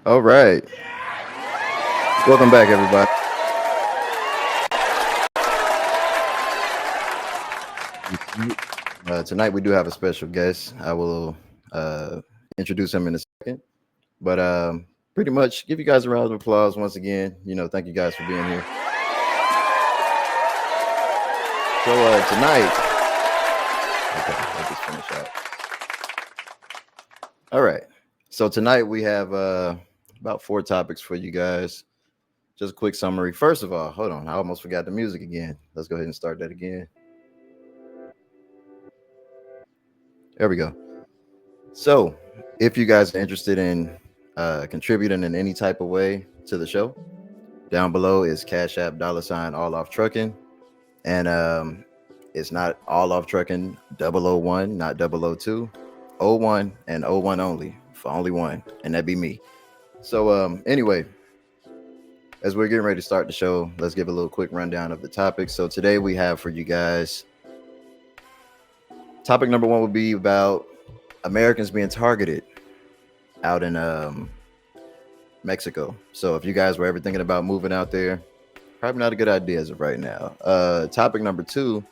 All right. Welcome back, everybody. Tonight we do have a special guest. I will introduce him in a second. But pretty much give you guys a round of applause once again. Thank you guys for being here. So tonight, okay, I'll just finish out. All right. So tonight we have about 4 topics for you guys. Just a quick summary. First of all, hold on. I almost forgot the music again. Let's go ahead and start that again. There we go. So if you guys are interested in contributing in any type of way to the show, down below is Cash App $ all off trucking. And it's not all off trucking 001, not 002, 01 and 01 only, for only one, and that'd be me. So anyway, as we're getting ready to start the show, let's give a little quick rundown of the topics. So today we have for you guys, topic number 1 will be about Americans being targeted out in Mexico. So if you guys were ever thinking about moving out there, probably not a good idea as of right now. Topic number 2,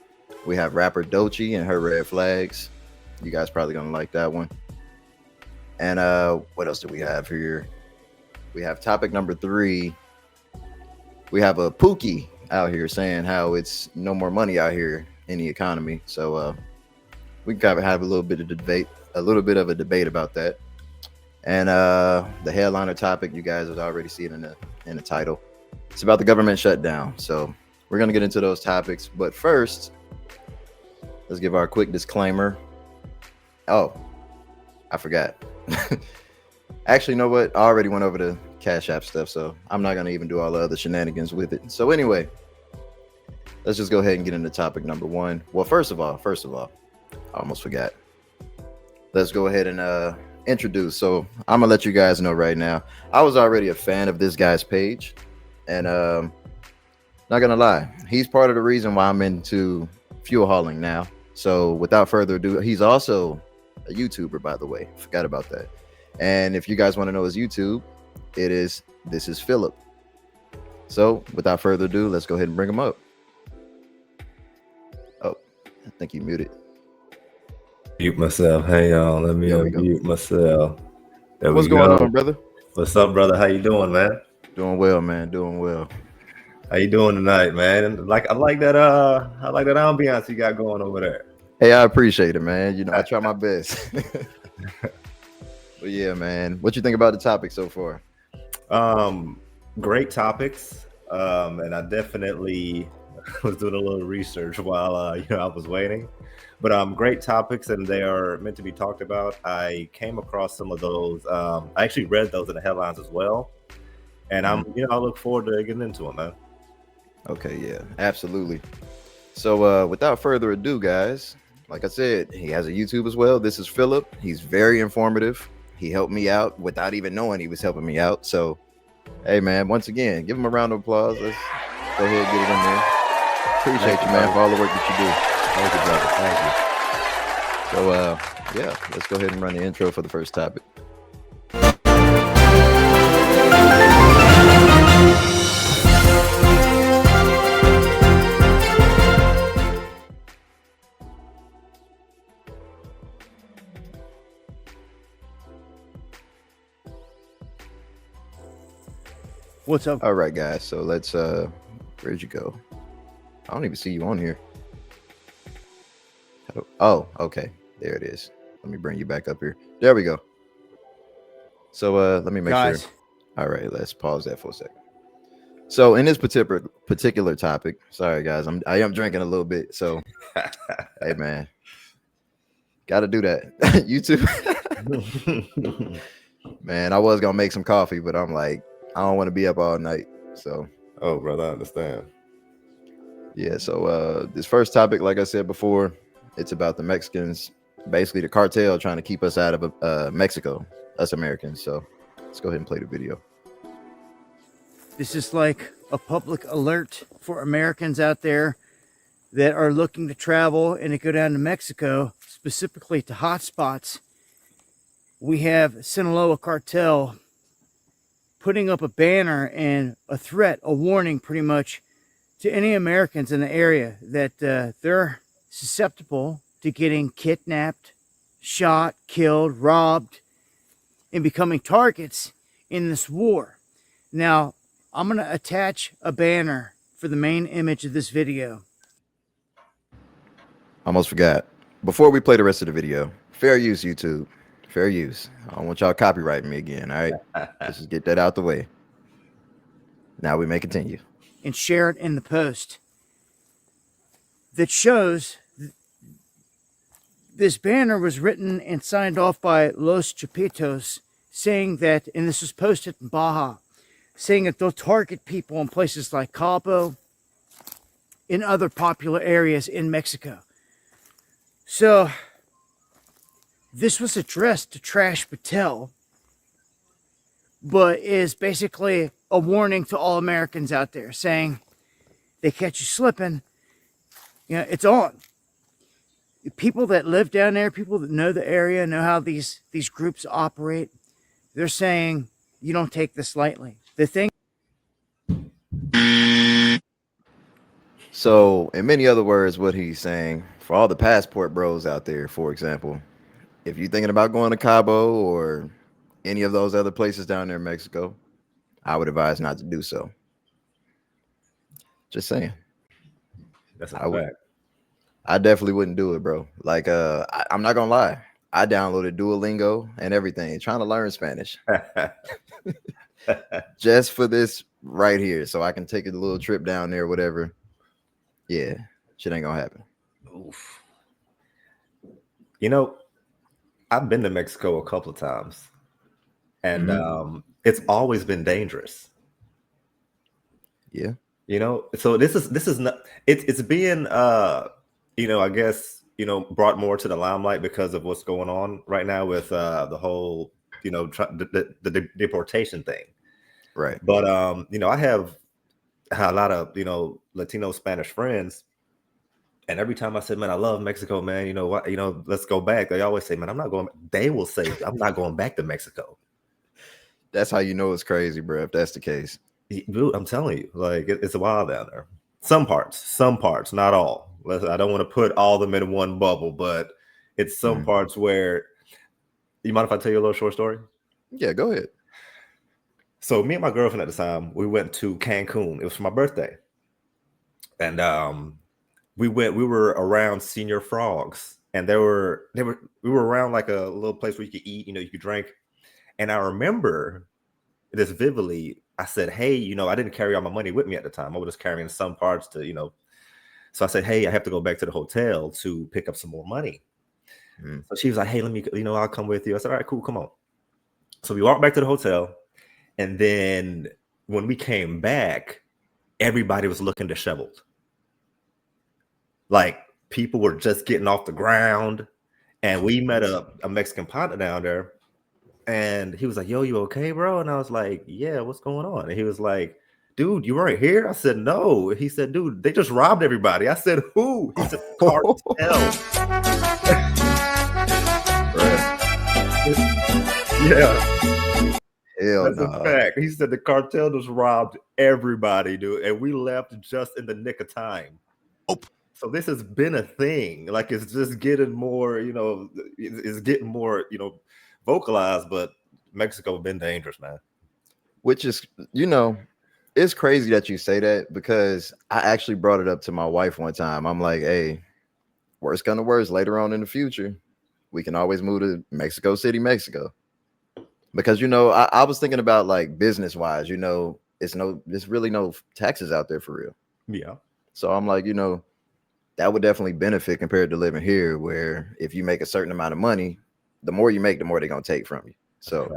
we have rapper Doechii and her red flags. You guys probably gonna like that one. And what else do we have here? We have topic number 3. We have a Pookie out here saying how it's no more money out here in the economy. So we can kind of have a little bit of a debate about that. And the headliner topic, you guys have already seen in the title. It's about the government shutdown. So we're gonna get into those topics. But first, let's give our quick disclaimer. Oh, I forgot. Actually, you know what? I already went over the Cash App stuff, so I'm not gonna even do all the other shenanigans with it. So anyway, let's just go ahead and get into topic number 1. Well, first of all, I almost forgot. Let's go ahead and introduce. So I'm gonna let you guys know right now. I was already a fan of this guy's page, and not gonna lie, he's part of the reason why I'm into fuel hauling now. So without further ado, he's also a YouTuber, by the way. Forgot about that. And if you guys want to know his YouTube, this is Philip. So without further ado, let's go ahead and bring him up. Oh, I think he muted. Mute myself. Hang on, let me unmute myself. What's going on, brother? What's up, brother? How you doing, man? Doing well, man. Doing well. How you doing tonight, man? I like that ambiance you got going over there. Hey, I appreciate it, man. I try my best. But yeah, man. What you think about the topic so far? Great topics. And I definitely was doing a little research while I was waiting. But great topics, and they are meant to be talked about. I came across some of those. I actually read those in the headlines as well. And I look forward to getting into it, man. Okay, yeah, absolutely. So without further ado, guys, like I said, he has a YouTube as well. This is Philip. He's very informative. He helped me out without even knowing he was helping me out. So, hey, man, once again, give him a round of applause. Let's go ahead and get it in there. Appreciate you, man, for all the work that you do. Thank you, brother. So, Thank you. yeah, let's go ahead and run the intro for the first topic. What's up? All right, guys. So let's where'd you go? I don't even see you on here. Oh, okay. There it is. Let me bring you back up here. There we go. So let me make sure. All right, let's pause that for a second. So in this particular topic, sorry guys, I am drinking a little bit. So hey man, gotta do that. YouTube. Man, I was gonna make some coffee, but I'm like, I don't want to be up all night. So oh, brother, I understand. Yeah, so this first topic, like I said before, it's about the Mexicans, basically the cartel trying to keep us out of Mexico, us Americans. So let's go ahead and play the video. This is like a public alert for Americans out there that are looking to travel and to go down to Mexico, specifically to hotspots. We have Sinaloa cartel putting up a banner and a threat, a warning pretty much to any Americans in the area that they're susceptible to getting kidnapped, shot, killed, robbed, and becoming targets in this war. Now, I'm going to attach a banner for the main image of this video. Almost forgot. Before we play the rest of the video, fair use, YouTube. Fair use. I don't want y'all copyrighting me again. All right. Let's just get that out the way. Now we may continue. And share it in the post that shows this banner was written and signed off by Los Chapitos, saying that, and this was posted in Baja, saying that they'll target people in places like Cabo and other popular areas in Mexico. So this was addressed to Trash Patel, but is basically a warning to all Americans out there, saying they catch you slipping, you know, it's on. People that live down there, people that know the area, know how these groups operate, they're saying you don't take this lightly. The thing. So, in many other words, what he's saying, for all the passport bros out there, for example, if you're thinking about going to Cabo or any of those other places down there in Mexico, I would advise not to do so. Just saying. That's a I would. fact. I definitely wouldn't do it, bro. Like, I'm not gonna lie. I downloaded Duolingo and everything, trying to learn Spanish just for this right here, so I can take a little trip down there, whatever. Yeah, shit ain't gonna happen. Oof. You know, I've been to Mexico a couple of times, and it's always been dangerous. Yeah. You know, so this is not it's being I guess brought more to the limelight because of what's going on right now with the whole the deportation thing. Right. But I have a lot of Latino Spanish friends, and every time I said, man, I love Mexico, man, you know what, let's go back, they always say, man, I'm not going. They will say, I'm not going back to Mexico. That's how you know it's crazy, bro, if that's the case. Dude, I'm telling you, like it's wild down there. Some parts, not all. I don't want to put all of them in one bubble, but it's some parts where. You mind if I tell you a little short story? Yeah, go ahead. So me and my girlfriend at the time, we went to Cancun. It was for my birthday, and we were around Senior Frogs, and we were around like a little place where you could eat, you could drink. And I remember this vividly. I said, hey, I didn't carry all my money with me at the time. I was just carrying some parts to, So I said, hey, I have to go back to the hotel to pick up some more money. So she was like, hey, let me, I'll come with you. I said, all right, cool, come on. So we walked back to the hotel. And then when we came back, everybody was looking disheveled. Like people were just getting off the ground. And we met a Mexican partner down there. And he was like, yo, you okay, bro? And I was like, yeah, what's going on? And he was like, dude, you weren't here? I said, no. He said, dude, they just robbed everybody. I said, who? He said, cartel. Yeah. Hell That's no. a fact. He said the cartel just robbed everybody, dude. And we left just in the nick of time. So this has been a thing. Like it's just getting more, it's getting more, vocalized, but Mexico been dangerous, man. Which is, it's crazy that you say that, because I actually brought it up to my wife one time. I'm like, hey, worst come to worst, later on in the future, we can always move to Mexico City, Mexico. Because, I was thinking about like business wise, there's really no taxes out there for real. Yeah. So I'm like, that would definitely benefit compared to living here, where if you make a certain amount of money, the more you make, the more they're going to take from you. So,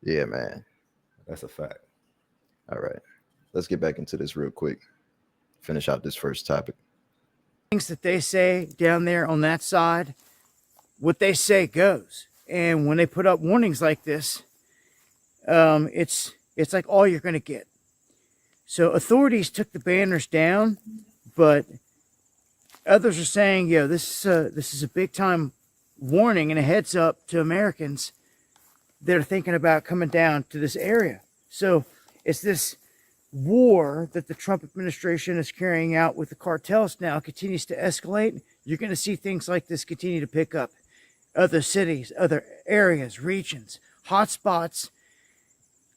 yeah, man. That's a fact. All right. Let's get back into this real quick. Finish out this first topic. Things that they say down there on that side, what they say goes. And when they put up warnings like this, it's like all you're going to get. So authorities took the banners down, but others are saying, this is a big time warning and a heads up to Americans they're thinking about coming down to this area. So it's this war that the Trump administration is carrying out with the cartels now continues to escalate. You're going to see things like this continue to pick up. Other cities, other areas, regions, hotspots.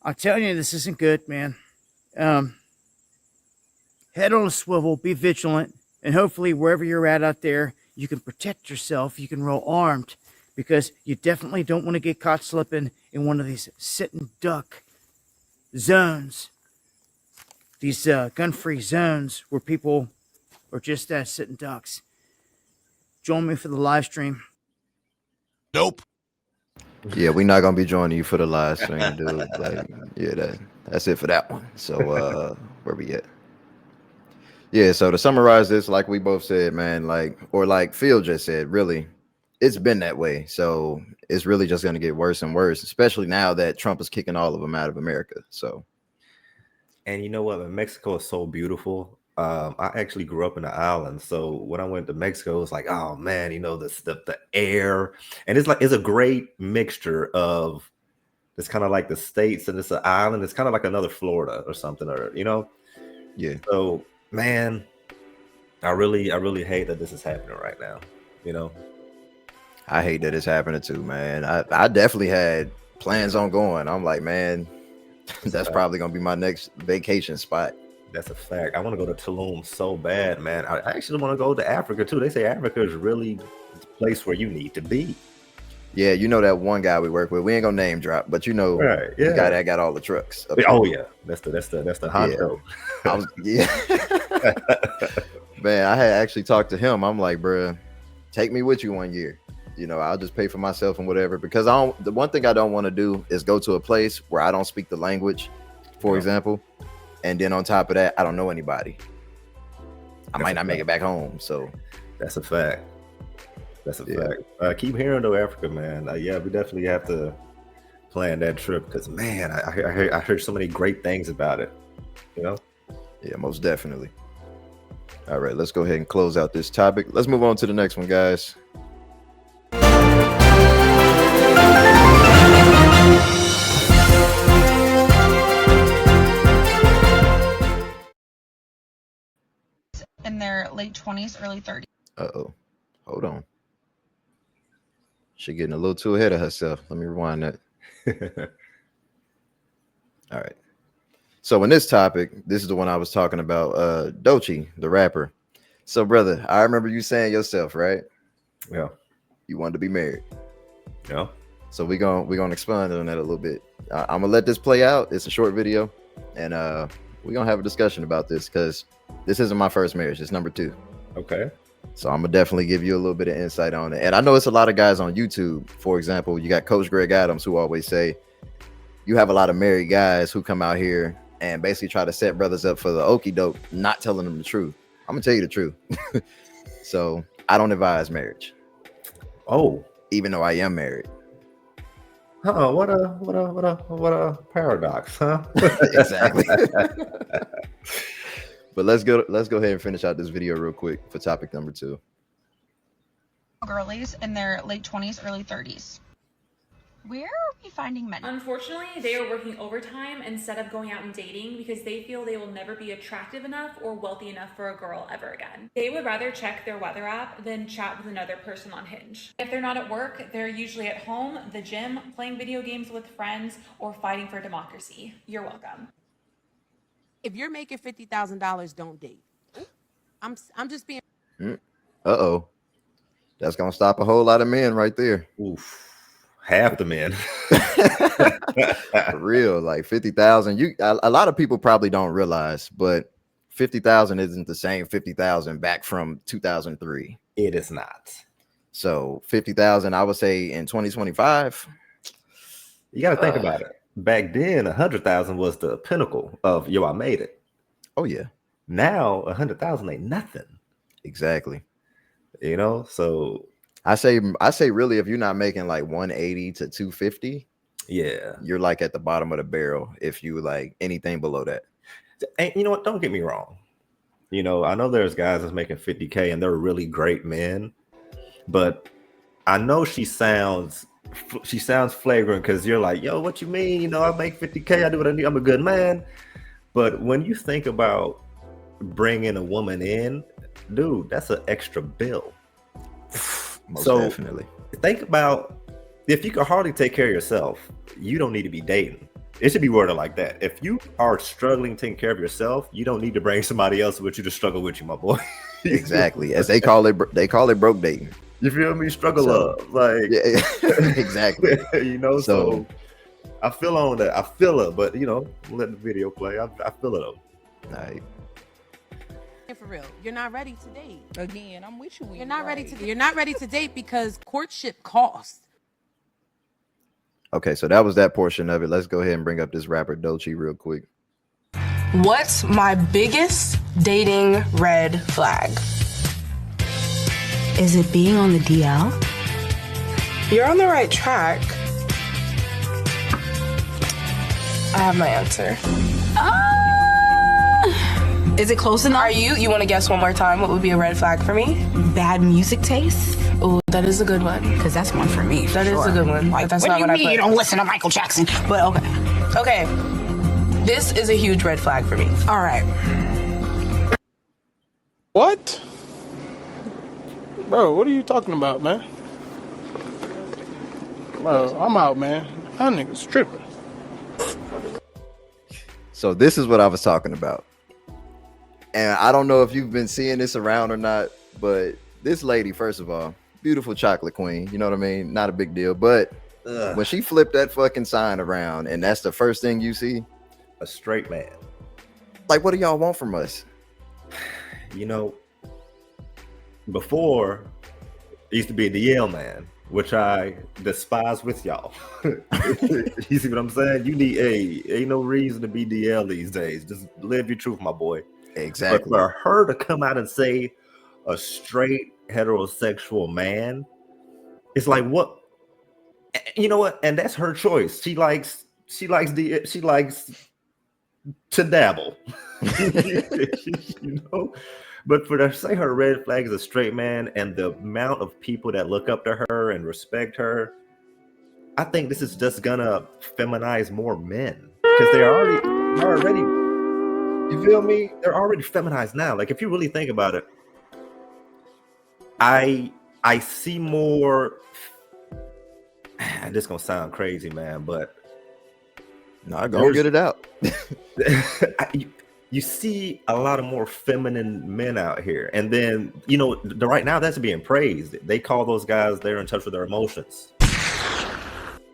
I'm telling you, this isn't good, man. Head on a swivel, be vigilant, and hopefully wherever you're at out there, you can protect yourself. You can roll armed, because you definitely don't want to get caught slipping in one of these sitting duck zones. These gun-free zones where people are just sitting ducks. Join me for the live stream. Nope. Yeah, we're not gonna be joining you for the live stream, dude. Like, yeah, that's it for that one. So where we at? Yeah, so to summarize this, like we both said, man, like Phil just said, really, it's been that way. So it's really just gonna get worse and worse, especially now that Trump is kicking all of them out of America. So, And you know what? Mexico is so beautiful. I actually grew up in the island, so when I went to Mexico, it was like, oh man, you know, the air, and it's a great mixture of it's kind of like the States and it's an island. It's kind of like another Florida or something, or you know. yeah, So man, I really hate that this is happening right now. You know, I hate that it's happening too, man. I definitely had plans on going. I'm like, man, that's probably gonna be my next vacation spot. that's a fact. I want to go to Tulum so bad, man. I actually want to go to Africa too. They say Africa is really the place where you need to be. Yeah, you know that one guy we work with. We ain't gonna name drop, but you know, Right? the Yeah. guy that got all the trucks. up Oh there. yeah, that's the honcho. I was, yeah. Man, I had actually talked to him. I'm like, bruh, take me with you 1 year. You know, I'll just pay for myself and whatever. Because the one thing I don't want to do is go to a place where I don't speak the language, for Yeah. example, and then on top of that, I don't know anybody. I might not make it back home. So That's a fact. That's a Yeah. fact. Keep hearing though, Africa, man. Yeah, we definitely have to plan that trip because man, I heard so many great things about it. You know. yeah, most definitely. All right, let's go ahead and close out this topic. Let's move on to the next one, guys. in their late 20s, early 30s. Uh-oh. Hold on. She getting a little too ahead of herself. Let me rewind that. All right. So in this topic, this is the one I was talking about, Doechii, the rapper. So, brother, I remember you saying yourself, right? Yeah. You wanted to be married. Yeah. So we're gonna expand on that a little bit. I'm gonna let this play out. It's a short video, and we're gonna have a discussion about this because this isn't my first marriage. It's number 2. Okay. So I'm gonna definitely give you a little bit of insight on it. And I know it's a lot of guys on YouTube. For example, you got Coach Greg Adams, who always say you have a lot of married guys who come out here and basically try to set brothers up for the okie doke, not telling them the truth. I'm gonna tell you the truth. So I don't advise marriage, Oh. even though I am married. Oh, what a paradox, huh? Exactly. But let's go ahead and finish out this video real quick for topic number 2. Girlies in their late 20s, early 30s. Where are we finding men? Unfortunately, they are working overtime instead of going out and dating because they feel they will never be attractive enough or wealthy enough for a girl ever again. They would rather check their weather app than chat with another person on Hinge. If they're not at work, they're usually at home, the gym, playing video games with friends, or fighting for democracy. You're welcome. If you're making $50,000, don't date. I'm just being. Uh-oh. That's gonna stop a whole lot of men right there. Oof. Half the men. For real, like 50,000. A lot of people probably don't realize, but 50,000 isn't the same 50,000 back from 2003. It is not. So 50,000, I would say in 2025. You got to think about it. Back then, 100,000 was the pinnacle of yo, I made it. Oh yeah, Now 100,000 ain't nothing. exactly. You know, so I say really, if you're not making like 180 to 250, yeah. you're like at the bottom of the barrel. If you like anything below that, And you know what? Don't get me wrong. You know, I know there's guys that's making 50K and they're really great men, but I know she sounds she sounds flagrant because you're like, yo, what you mean? You know, I make 50K. I do what I need. I'm a good man. But when you think about bringing a woman in, dude, that's an extra bill. Most So definitely. think about if you can hardly take care of yourself, you don't need to be dating. It should be worded like that. If you are struggling taking care of yourself, you don't need to bring somebody else with you to struggle with you, my boy. Exactly. As they call it broke dating. You feel me? Struggle So, up. Like, yeah, exactly. you know, so I feel on that. I feel it, but you know, let the video play. I feel it though. Like, For real, you're not ready to date. Again, I'm with you. You're not ready to. You're not ready to date because courtship costs. okay, so that was that portion of it. Let's go ahead and bring up this rapper Doechii real quick. What's my biggest dating red flag? Is it being on the DL? You're on the right track. I have my answer. Is it close enough? Are you want to guess one more time what would be a red flag for me? Bad music taste? Oh, that is a good one. Because that's one for me. That is a good one. Like, But that's what not do you what I mean put. you don't listen to Michael Jackson? But okay. Okay. This is a huge red flag for me. All right. What? Bro, what are you talking about, man? Bro, I'm out, man. That nigga's tripping. So this is what I was talking about. And I don't know if you've been seeing this around or not, but this lady, first of all, beautiful chocolate queen. You know what I mean? Not a big deal. But when she flipped that fucking sign around and that's the first thing you see, a straight man. Like, what do y'all want from us? You know, before it used to be a DL man, which I despise with y'all. You see what I'm saying? You need ain't no reason to be DL these days. Just live your truth, my boy. Exactly. But for her to come out and say a straight heterosexual man, it's like, what? You know what? And that's her choice. She likes to dabble. You know. But for to say her red flag is a straight man and the amount of people that look up to her and respect her, I think this is just gonna feminize more men because they're already, you feel me? They're already feminized now. Like if you really think about it, I see more. This gonna sound crazy, man, but no, go get it out. You see a lot of more feminine men out here, and then you know right now that's being praised. They call those guys they're in touch with their emotions.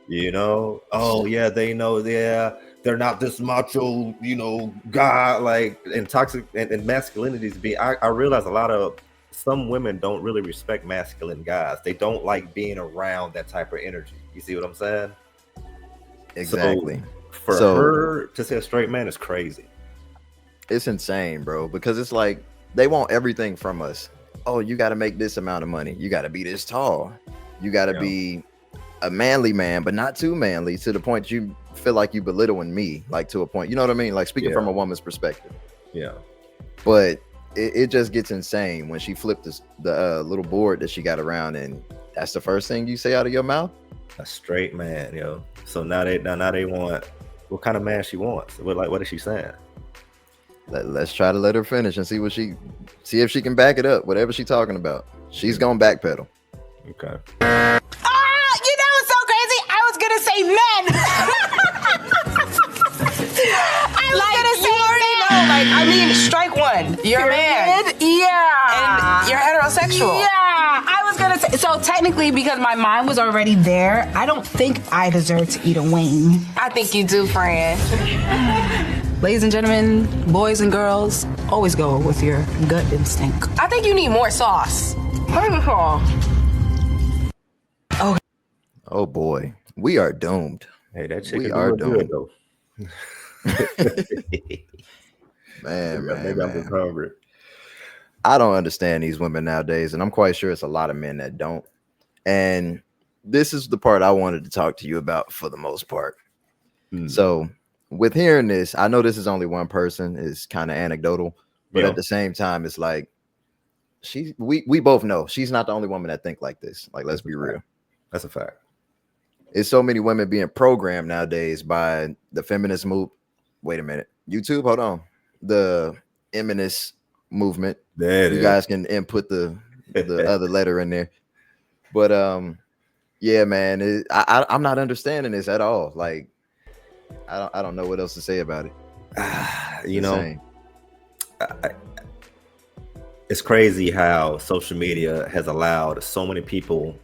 You know, oh yeah, they know, yeah, they're not this macho, you know, guy like and toxic and masculinity is being. I realize some women don't really respect masculine guys. They don't like being around that type of energy. You see what I'm saying? Exactly. So, for her to say a straight man is crazy. It's insane, bro, because it's like they want everything from us. Oh, you got to make this amount of money. You got to be this tall. You got to be a manly man, but not too manly to the point you feel like you belittling me, like to a point. You know what I mean? Like speaking from a woman's perspective. Yeah. But it just gets insane when she flipped the little board that she got around, and that's the first thing you say out of your mouth. A straight man, yo. So now they want what kind of man she wants. What is she saying? Let's try to let her finish and see if she can back it up. Whatever she's talking about, she's gonna backpedal. Okay. You know what's so crazy? I was gonna say men. I was gonna say men. Like, I mean, strike one. You're a man. Yeah. And you're heterosexual. Yeah. I was gonna say, so technically, because my mind was already there, I don't think I deserve to eat a wing. I think you do, Fran. Ladies and gentlemen, boys and girls, always go with your gut instinct. I think you need more sauce. Oh boy, we are doomed. Hey, that chicken we are doomed. Good, though. man, Maybe I'm just hungry. I don't understand these women nowadays, and I'm quite sure it's a lot of men that don't. And this is the part I wanted to talk to you about for the most part. So with hearing this, I know this is only one person, it's kind of anecdotal, but at the same time, it's like we both know she's not the only woman that think like this. Like, let's be real. That's a fact. It's so many women being programmed nowadays by the feminist move. Wait a minute, YouTube. Hold on, the feminist movement. There it You is. guys can input the other letter in there. But yeah, man, I'm not understanding this at all. Like, I don't know what else to say about it. You know, it's crazy how social media has allowed so many people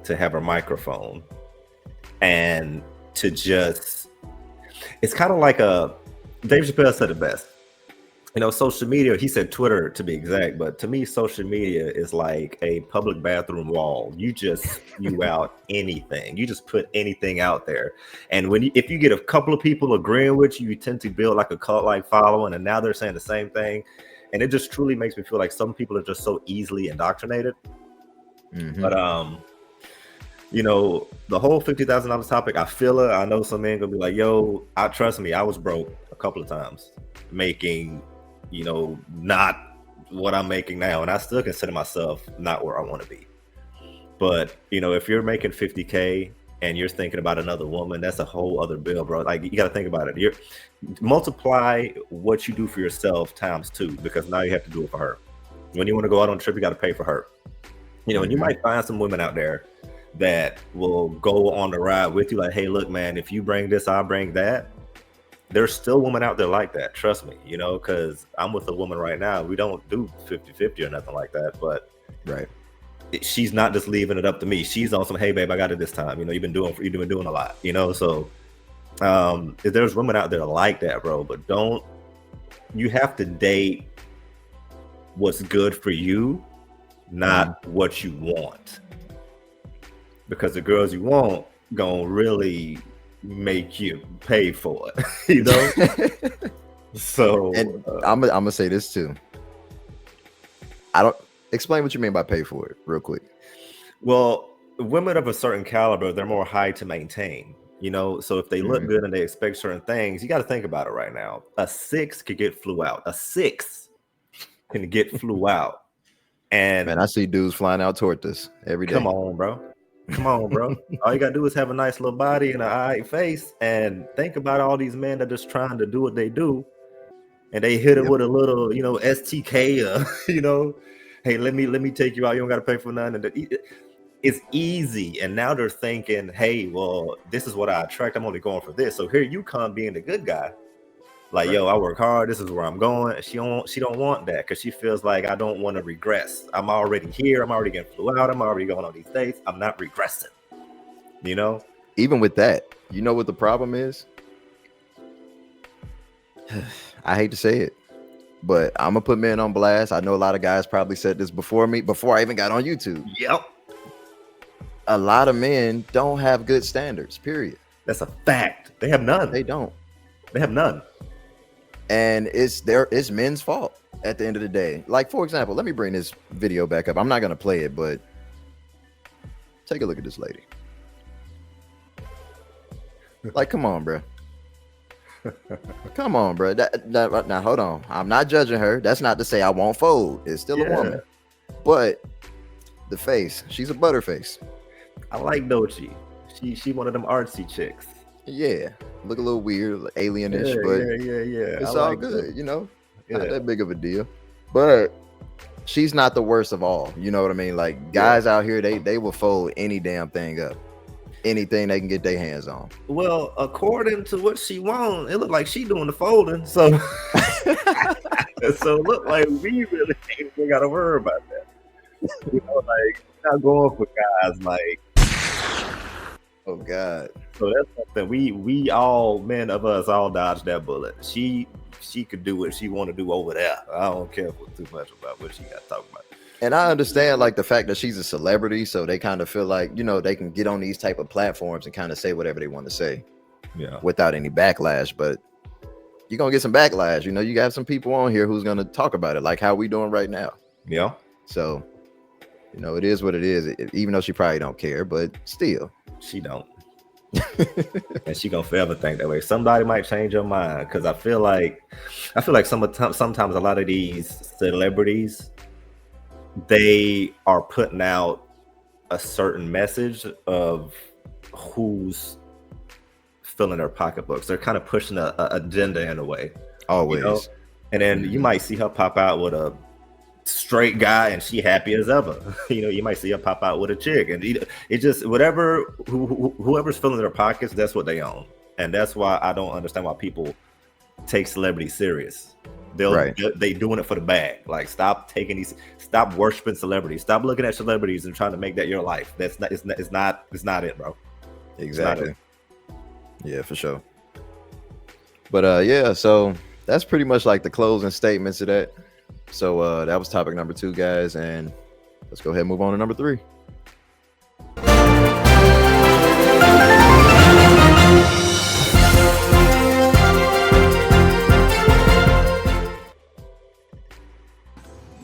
to have a microphone and to just, it's kind of like Dave Chappelle said it best. You know, social media, he said Twitter to be exact, but to me, social media is like a public bathroom wall. You just spew out anything. You just put anything out there. And if you get a couple of people agreeing with you, you tend to build like a cult-like following, and now they're saying the same thing. And it just truly makes me feel like some people are just so easily indoctrinated. But you know, the whole $50,000 topic, I feel it. I know some men gonna be like, yo, trust me, I was broke a couple of times making, you know, not what I'm making now. And I still consider myself not where I want to be. But, you know, if you're making 50K and you're thinking about another woman, that's a whole other bill, bro. Like, you got to think about it. You multiply what you do for yourself times 2, because now you have to do it for her. When you want to go out on a trip, you got to pay for her. You know, and you might find some women out there that will go on the ride with you. Like, hey, look, man, if you bring this, I'll bring that. There's still women out there like that. Trust me, you know, because I'm with a woman right now. We don't do 50-50 or nothing like that. But she's not just leaving it up to me. She's on some, hey, babe, I got it this time. You know, you've been doing a lot, you know. So if there's women out there like that, bro, but you have to date what's good for you, not what you want. Because the girls you want gonna really make you pay for it, you know. So and I'm gonna say this too. I don't explain what you mean by pay for it real quick. Well, women of a certain caliber, they're more high to maintain, you know. So if they look good and they expect certain things, you got to think about it right now. A 6 could get flew out. A 6 can get flew out. And man, I see dudes flying out toward this every day. Come on, bro. All you gotta do is have a nice little body and an eye face, and think about all these men that are just trying to do what they do, and they hit it with a little, you know, STK, you know, hey, let me take you out. You don't gotta pay for nothing. It's easy, and now they're thinking, hey, well, this is what I attract. I'm only going for this. So here you come being the good guy. Like, yo, I work hard. This is where I'm going. She don't want that because she feels like I don't want to regress. I'm already here. I'm already getting flew out. I'm already going on these dates. I'm not regressing. You know? Even with that, you know what the problem is? I hate to say it, but I'm gonna put men on blast. I know a lot of guys probably said this before me, before I even got on YouTube. Yep. A lot of men don't have good standards, period. That's a fact. They have none. They don't. They have none. And it's men's fault at the end of the day. Like, for example, let me bring this video back up. I'm not going to play it, but take a look at this lady. Like, come on, bro. Come on, bro. Now, hold on. I'm not judging her. That's not to say I won't fold. It's still a woman. But the face, she's a butterface. I like Doechii. She one of them artsy chicks. Yeah, look a little weird, alienish, but it's all good, you know. Not that big of a deal. But she's not the worst of all. You know what I mean? Like, guys out here, they will fold any damn thing up, anything they can get their hands on. Well, according to what she wants, it looked like she doing the folding. So, so it looked like we really ain't got to worry about that. You know, like, not going for guys like. Oh God. So that's something we all, men of us, all dodged that bullet. She could do what she want to do over there. I don't care for too much about what she got to talk about. And I understand like the fact that she's a celebrity, so they kind of feel like, you know, they can get on these type of platforms and kind of say whatever they want to say. Yeah. Without any backlash. But you're gonna get some backlash. You know, you got some people on here who's gonna talk about it, like how we doing right now. Yeah. So, you know, it is what it is, even though she probably don't care, but still. She don't. And she gonna forever think that way. Somebody might change your mind, because I feel like sometimes a lot of these celebrities, they are putting out a certain message of who's filling their pocketbooks. They're kind of pushing a agenda in a way. Always. You know? And then you might see her pop out with a straight guy and she happy as ever. You might see her pop out with a chick, and it just whatever whoever's filling their pockets, that's what they own. And that's why I don't understand why people take celebrity serious. They doing it for the bag. Like, stop worshiping celebrities. Stop looking at celebrities and trying to make that your life. It's not it, bro. Exactly. Yeah, for sure. But yeah, so that's pretty much like the closing statements of that. So that was topic number 2, guys, and let's go ahead and move on to number 3.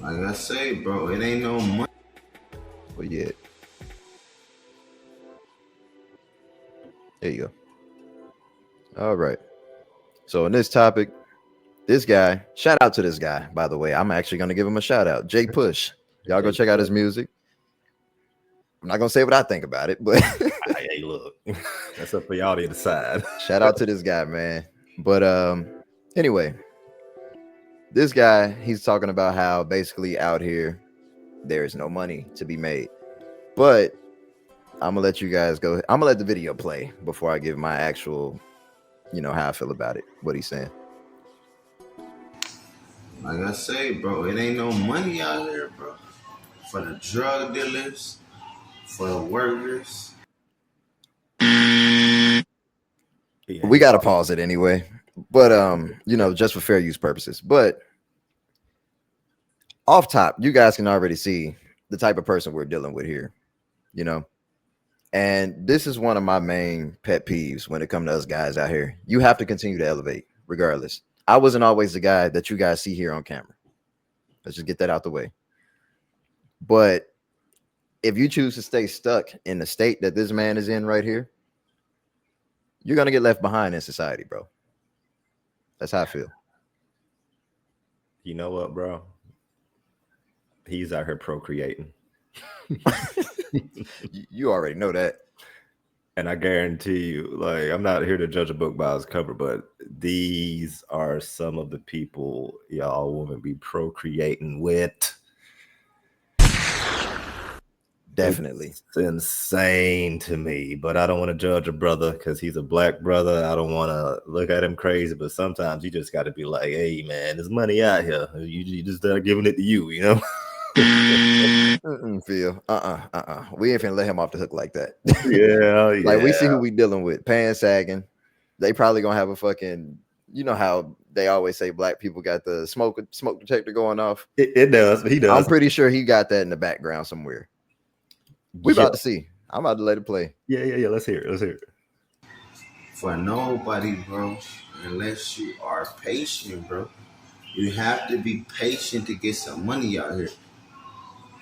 Like I say, bro, it ain't no money. But yeah. There you go. All right. So in this topic, this guy, shout out to this guy, by the way. I'm actually going to give him a shout out. J Push. Y'all go check out his music. I'm not going to say what I think about it, but hey, look, that's up for y'all to decide. Shout out to this guy, man. But anyway, this guy, he's talking about how basically out here there is no money to be made. But I'm gonna let you guys go. I'm gonna let the video play before I give my actual, how I feel about it, what he's saying. Like I say, bro, it ain't no money out here, bro. For the drug dealers, for the workers. We gotta pause it anyway. But just for fair use purposes. But off top, you guys can already see the type of person we're dealing with here, And this is one of my main pet peeves when it comes to us guys out here. You have to continue to elevate regardless. I wasn't always the guy that you guys see here on camera. Let's just get that out the way. But if you choose to stay stuck in the state that this man is in right here, you're going to get left behind in society, bro. That's how I feel. You know what, bro? He's out here procreating. You already know that. And I guarantee you, like, I'm not here to judge a book by its cover, but these are some of the people y'all women be procreating with. Definitely. It's insane to me, but I don't want to judge a brother because he's a black brother. I don't want to look at him crazy, but sometimes you just got to be like, hey, man, there's money out here. You just start giving it to you, Phil. We ain't finna let him off the hook like that. Yeah. Like, we see who we dealing with. Pants sagging. They probably gonna have a fucking, how they always say black people got the smoke detector going off. It does. He does. I'm pretty sure he got that in the background somewhere. We about to see. I'm about to let it play. Yeah. Let's hear it. For nobody, bro, unless you are patient, bro. You have to be patient to get some money out here.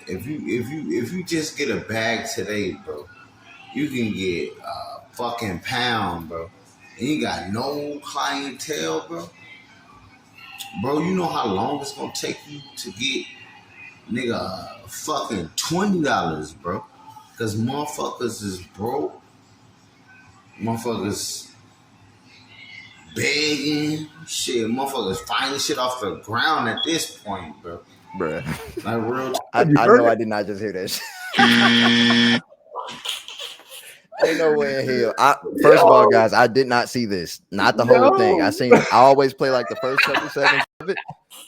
If you just get a bag today, bro, you can get a fucking pound, bro. And you got no clientele, bro. Bro, you know how long it's gonna take you to get, nigga, fucking $20, bro. Cause motherfuckers is broke. Motherfuckers begging. Shit, motherfuckers finding shit off the ground at this point, bro. Bruh. Like, real. I know I did not just hear that shit. Ain't no way in hell. First of all, guys, I did not see this. Not the whole thing. I always play like the first couple seconds of it.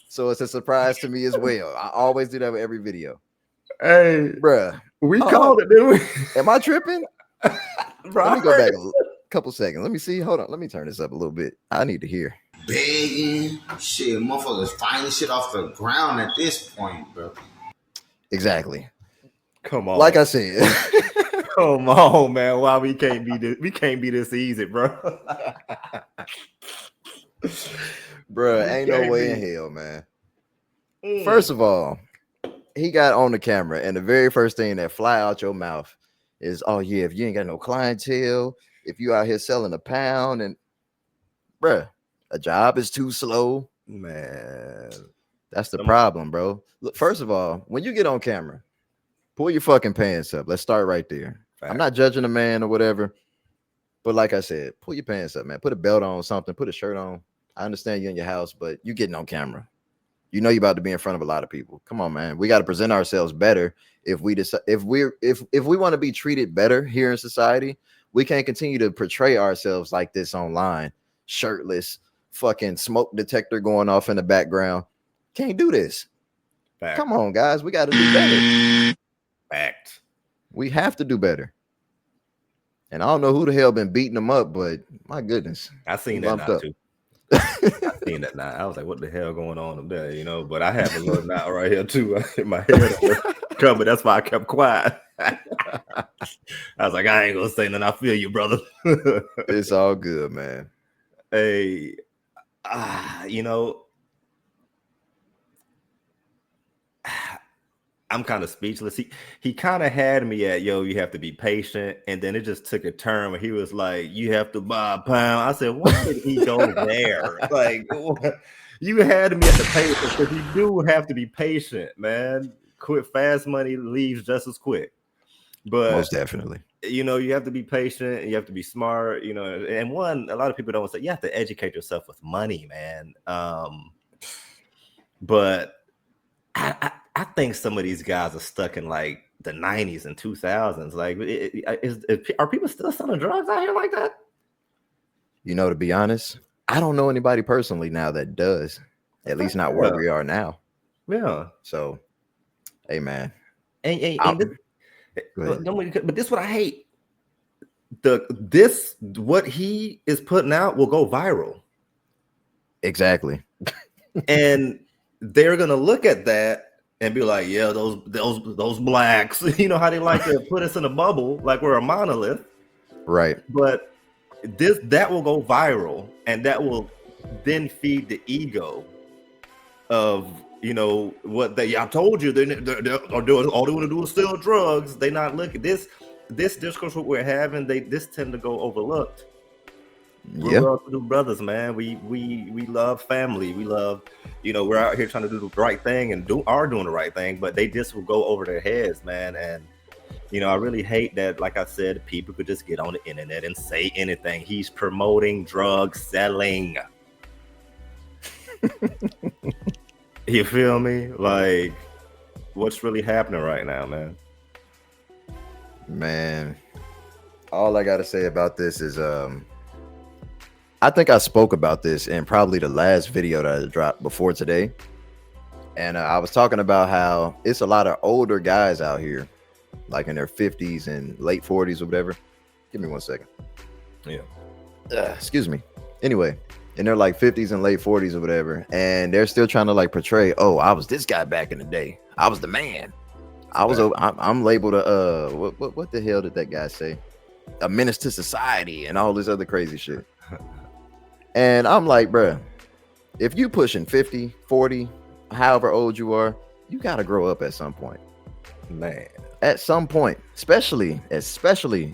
So it's a surprise to me as well. I always do that with every video. Hey, bruh. We called it, didn't we? Am I tripping? Let me go back a couple seconds. Let me see. Hold on. Let me turn this up a little bit. I need to hear. Begging. Shit, motherfuckers finding shit off the ground at this point, bro. Exactly. Come on. Like I said. Come on, man. Why we can't be this? We can't be this easy, bro. Bruh, ain't no way in hell, man. First of all, he got on the camera, and the very first thing that fly out your mouth is, oh yeah, if you ain't got no clientele, if you out here selling a pound, and bruh, a job is too slow, man. That's the problem, bro. Look, first of all, when you get on camera, pull your fucking pants up. Let's start right there. I'm not judging a man or whatever, but like I said, pull your pants up, man. Put a belt on, something. Put a shirt on. I understand you're in your house, but you getting on camera. You know you're about to be in front of a lot of people. Come on, man. We got to present ourselves better. If we decide, if we want to be treated better here in society, we can't continue to portray ourselves like this online, shirtless, fucking smoke detector going off in the background. Can't do this. Fact. Come on, guys. We got to do better. Fact. We have to do better. And I don't know who the hell been beating them up, but my goodness. I seen that now too. I seen that now. I was like, what the hell going on up there? You know, but I have a little now right here too in my head coming. That's why I kept quiet. I was like, I ain't gonna say nothing. I feel you, brother. It's all good, man. Hey, you know, I'm kind of speechless. He kind of had me at, yo, you have to be patient. And then it just took a turn where he was like, you have to buy a pound. I said, why did he go there? Like, you had me at the patience because you do have to be patient, man. Quick, fast money leaves just as quick. But most definitely, you know, you have to be patient and you have to be smart, you know. And a lot of people don't say you have to educate yourself with money, man. But I think some of these guys are stuck in like the 90s and 2000s. Like, are people still selling drugs out here like that? You know, to be honest, I don't know anybody personally now that does. At least not where we are now. Yeah. So, hey, man. But this is what I hate. What he is putting out will go viral. Exactly. And they're gonna look at that and be like, yeah, those blacks, you know how they like to put us in a bubble, like we're a monolith. Right. But that will go viral, and that will then feed the ego of, you know, what I told you, they're doing, all they want to do is sell drugs. They not looking this discourse what we're having, this tend to go overlooked. We're well-to-do brothers, man. We love family. We love, you know, we're out here trying to do the right thing and are doing the right thing, but they just will go over their heads, man. And you know, I really hate that. Like I said, people could just get on the internet and say anything. He's promoting drug selling. You feel me? Like, what's really happening right now, man? Man, all I gotta say about this is I think I spoke about this in probably the last video that I dropped before today. And I was talking about how it's a lot of older guys out here, like in their 50s and late 40s or whatever. Give me 1 second. Yeah. Excuse me. Anyway, in their like 50s and late 40s or whatever. And they're still trying to like portray, oh, I was this guy back in the day. I was the man. I'm labeled what the hell did that guy say? A menace to society and all this other crazy shit. And I'm like, bruh, if you pushing 50, 40, however old you are, you got to grow up at some point. Man. At some point, especially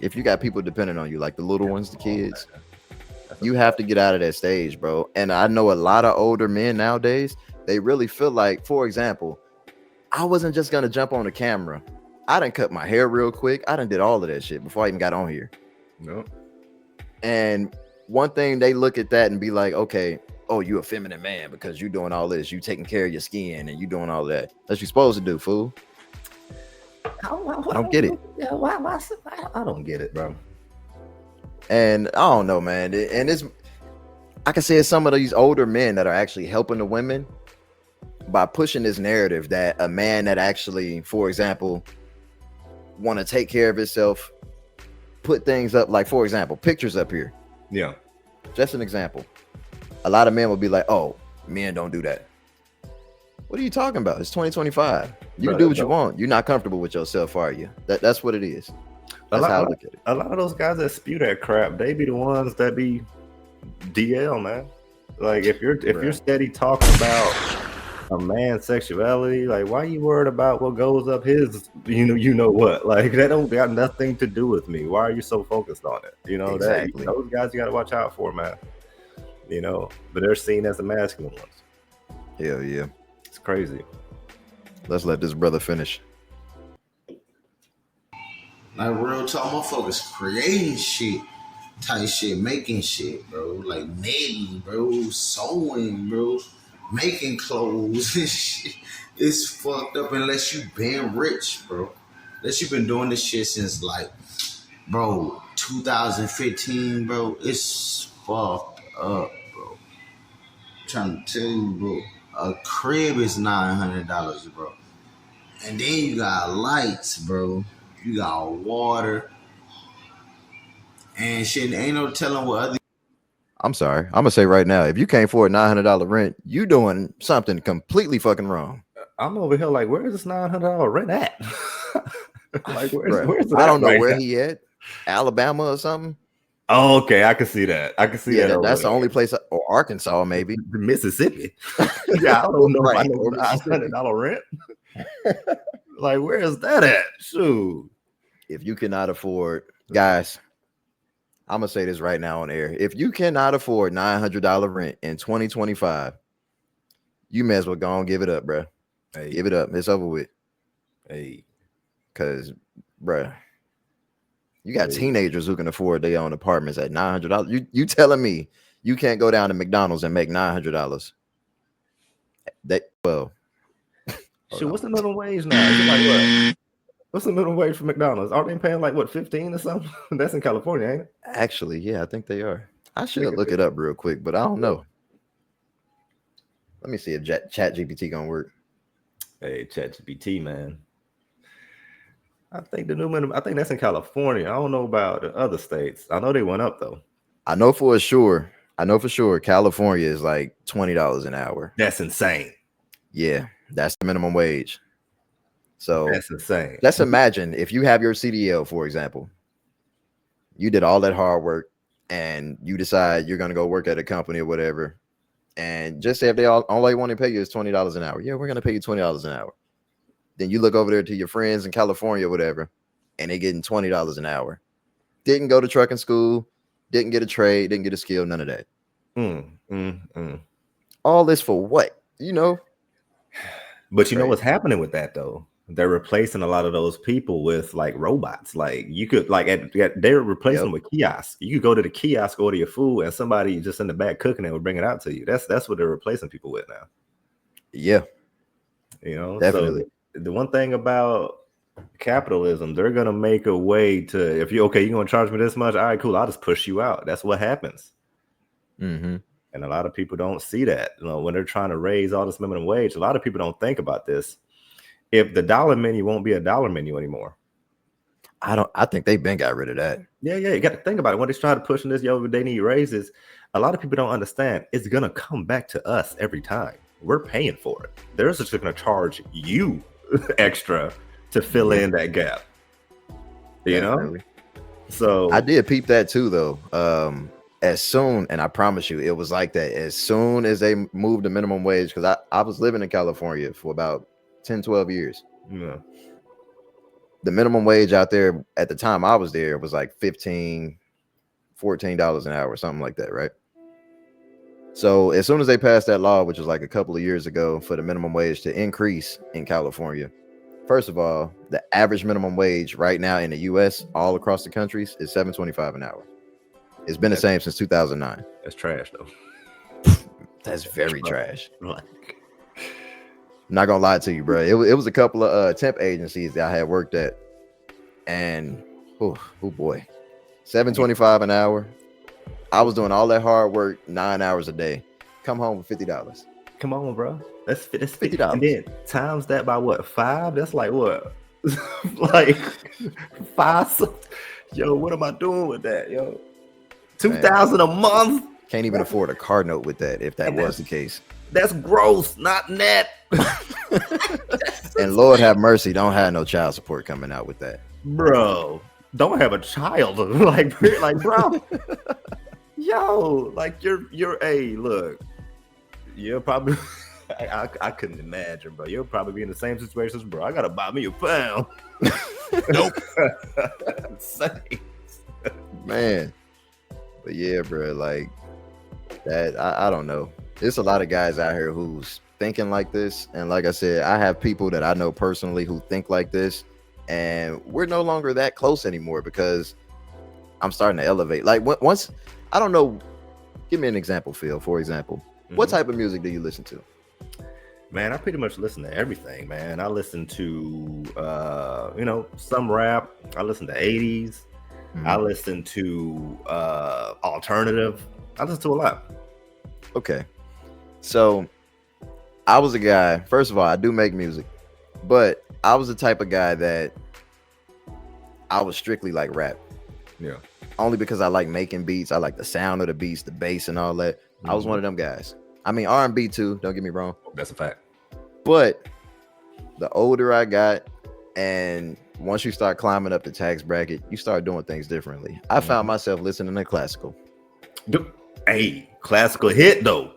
if you got people depending on you, like the little ones, the kids, you have to get out of that stage, bro. And I know a lot of older men nowadays, they really feel like, for example, I wasn't just going to jump on the camera. I done cut my hair real quick. I done did all of that shit before I even got on here. No. And one thing, they look at that and be like, okay, oh, you a feminine man because you doing all this. You taking care of your skin and you doing all that. That's what you supposed to do, fool. I don't get it. Yeah, why I don't get it, bro. And I don't know, man. And it's, I can say it's some of these older men that are actually helping the women by pushing this narrative that a man that actually, for example, want to take care of himself, put things up, like, for example, pictures up here. Yeah. Just an example. A lot of men will be like, oh, men don't do that. What are you talking about? It's 2025. You can do what you want. You're not comfortable with yourself, are you? That's what it is. That's how I look at it. A lot of those guys that spew that crap, they be the ones that be DL, man. Like, if you're steady talking about a man's sexuality, like, why are you worried about what goes up his, you know what? Like, that don't got nothing to do with me. Why are you so focused on it? You know, exactly. Those guys you got to watch out for, man. You know, but they're seen as the masculine ones. Hell yeah. It's crazy. Let's let this brother finish. Like real talk, motherfuckers creating shit, type shit, making shit, bro. Like knitting, bro, sewing, bro, making clothes and shit. It's fucked up unless you been rich, bro. Unless you been doing this shit since like, bro, 2015, bro. It's fucked up, bro. I'm trying to tell you, bro. A crib is $900, bro. And then you got lights, bro. You got water. And shit, ain't no telling what other. I'm sorry. I'm gonna say right now, if you can't afford $900 rent, you doing something completely fucking wrong. I'm over here like, where is this $900 rent at? Like, where's it I don't know right where now? he at. Alabama or something. Oh, okay, I can see that. I can see that. That's the only place, or Arkansas maybe. Mississippi. Yeah, I don't know Right, if I know $900 rent. Like, where is that at? Shoot. If you cannot afford, guys, I'm gonna say this right now on air. If you cannot afford $900 rent in 2025, you may as well go and give it up, bro. Hey. Give it up. It's over with. Hey, cause, bro, you got teenagers who can afford their own apartments at $900. You telling me you can't go down to McDonald's and make $900? Shoot, what's the minimum wage now? Is it like what? What's the minimum wage for McDonald's? Aren't they paying like what, 15 or something? That's in California, ain't it? Actually, yeah, I think they are. I should look it up real quick, but I don't know. Let me see if Chat GPT gonna work. Hey, Chat GPT, man. I think the new minimum, I think that's in California. I don't know about the other states. I know they went up though. I know for sure California is like $20 an hour. That's insane. Yeah, that's the minimum wage. So that's insane. Let's imagine if you have your CDL, for example, you did all that hard work and you decide you're going to go work at a company or whatever. And just say if they only want to pay you is $20 an hour. Yeah, we're going to pay you $20 an hour. Then you look over there to your friends in California or whatever, and they're getting $20 an hour. Didn't go to trucking school, didn't get a trade, didn't get a skill, none of that. All this for what? You know? But you know what's happening with that though? They're replacing a lot of those people with like robots. Like you could they're replacing them with kiosks. You could go to the kiosk, order your food, and somebody just in the back cooking it would bring it out to you. That's what they're replacing people with now. Yeah. You know, definitely. So the one thing about capitalism, they're gonna make a way to, if you're gonna charge me this much, all right, cool, I'll just push you out. That's what happens. And a lot of people don't see that. You know, when they're trying to raise all this minimum wage, a lot of people don't think about this. If the dollar menu won't be a dollar menu anymore. I think they've been got rid of that. Yeah, you got to think about it. When they started pushing this, they need raises. A lot of people don't understand. It's gonna come back to us every time. We're paying for it. They're just gonna charge you extra to fill in that gap. You know? So I did peep that too, though. As soon, and I promise you, it was like that. As soon as they moved the minimum wage, because I was living in California for about 10, 12 years. Yeah. The minimum wage out there at the time I was there was like $15, $14 an hour, something like that, right? So as soon as they passed that law, which was like a couple of years ago, for the minimum wage to increase in California, first of all, the average minimum wage right now in the US, all across the countries, is $7.25 an hour. It's been the same since 2009. That's trash, though. That's very trash. Not gonna lie to you, bro. It was a couple of temp agencies that I had worked at, and oh boy, $7.25 an hour. I was doing all that hard work 9 hours a day. Come home with $50. Come on, bro. That's $50. And then times that by what, 5? That's like what? Like 5. Yo, what am I doing with that, yo? $2,000 a month. Can't even afford a car note with that, if that was the case. That's gross, not net. And Lord have mercy, don't have no child support coming out with that, bro. Don't have a child. like bro. Yo, like you're a look. You're probably I couldn't imagine, bro. You'll probably be in the same situation as bro. I gotta buy me a pound. Nope. Man. But yeah, bro, like that, I don't know. There's a lot of guys out here who's thinking like this. And like I said, I have people that I know personally who think like this. and we're no longer that close anymore because I'm starting to elevate. Like once, I don't know. Give me an example, Phil. For example, what type of music do you listen to? Man, I pretty much listen to everything, man. I listen to, some rap. I listen to 80s. I listen to alternative. I listen to a lot. Okay. So I was a guy, first of all, I do make music, but I was the type of guy that I was strictly like rap. Yeah. Only because I like making beats. I like the sound of the beats, the bass and all that. I was one of them guys. I mean, R&B too, don't get me wrong. That's a fact. But the older I got, and once you start climbing up the tax bracket, you start doing things differently. I found myself listening to classical. Hey, classical hit though.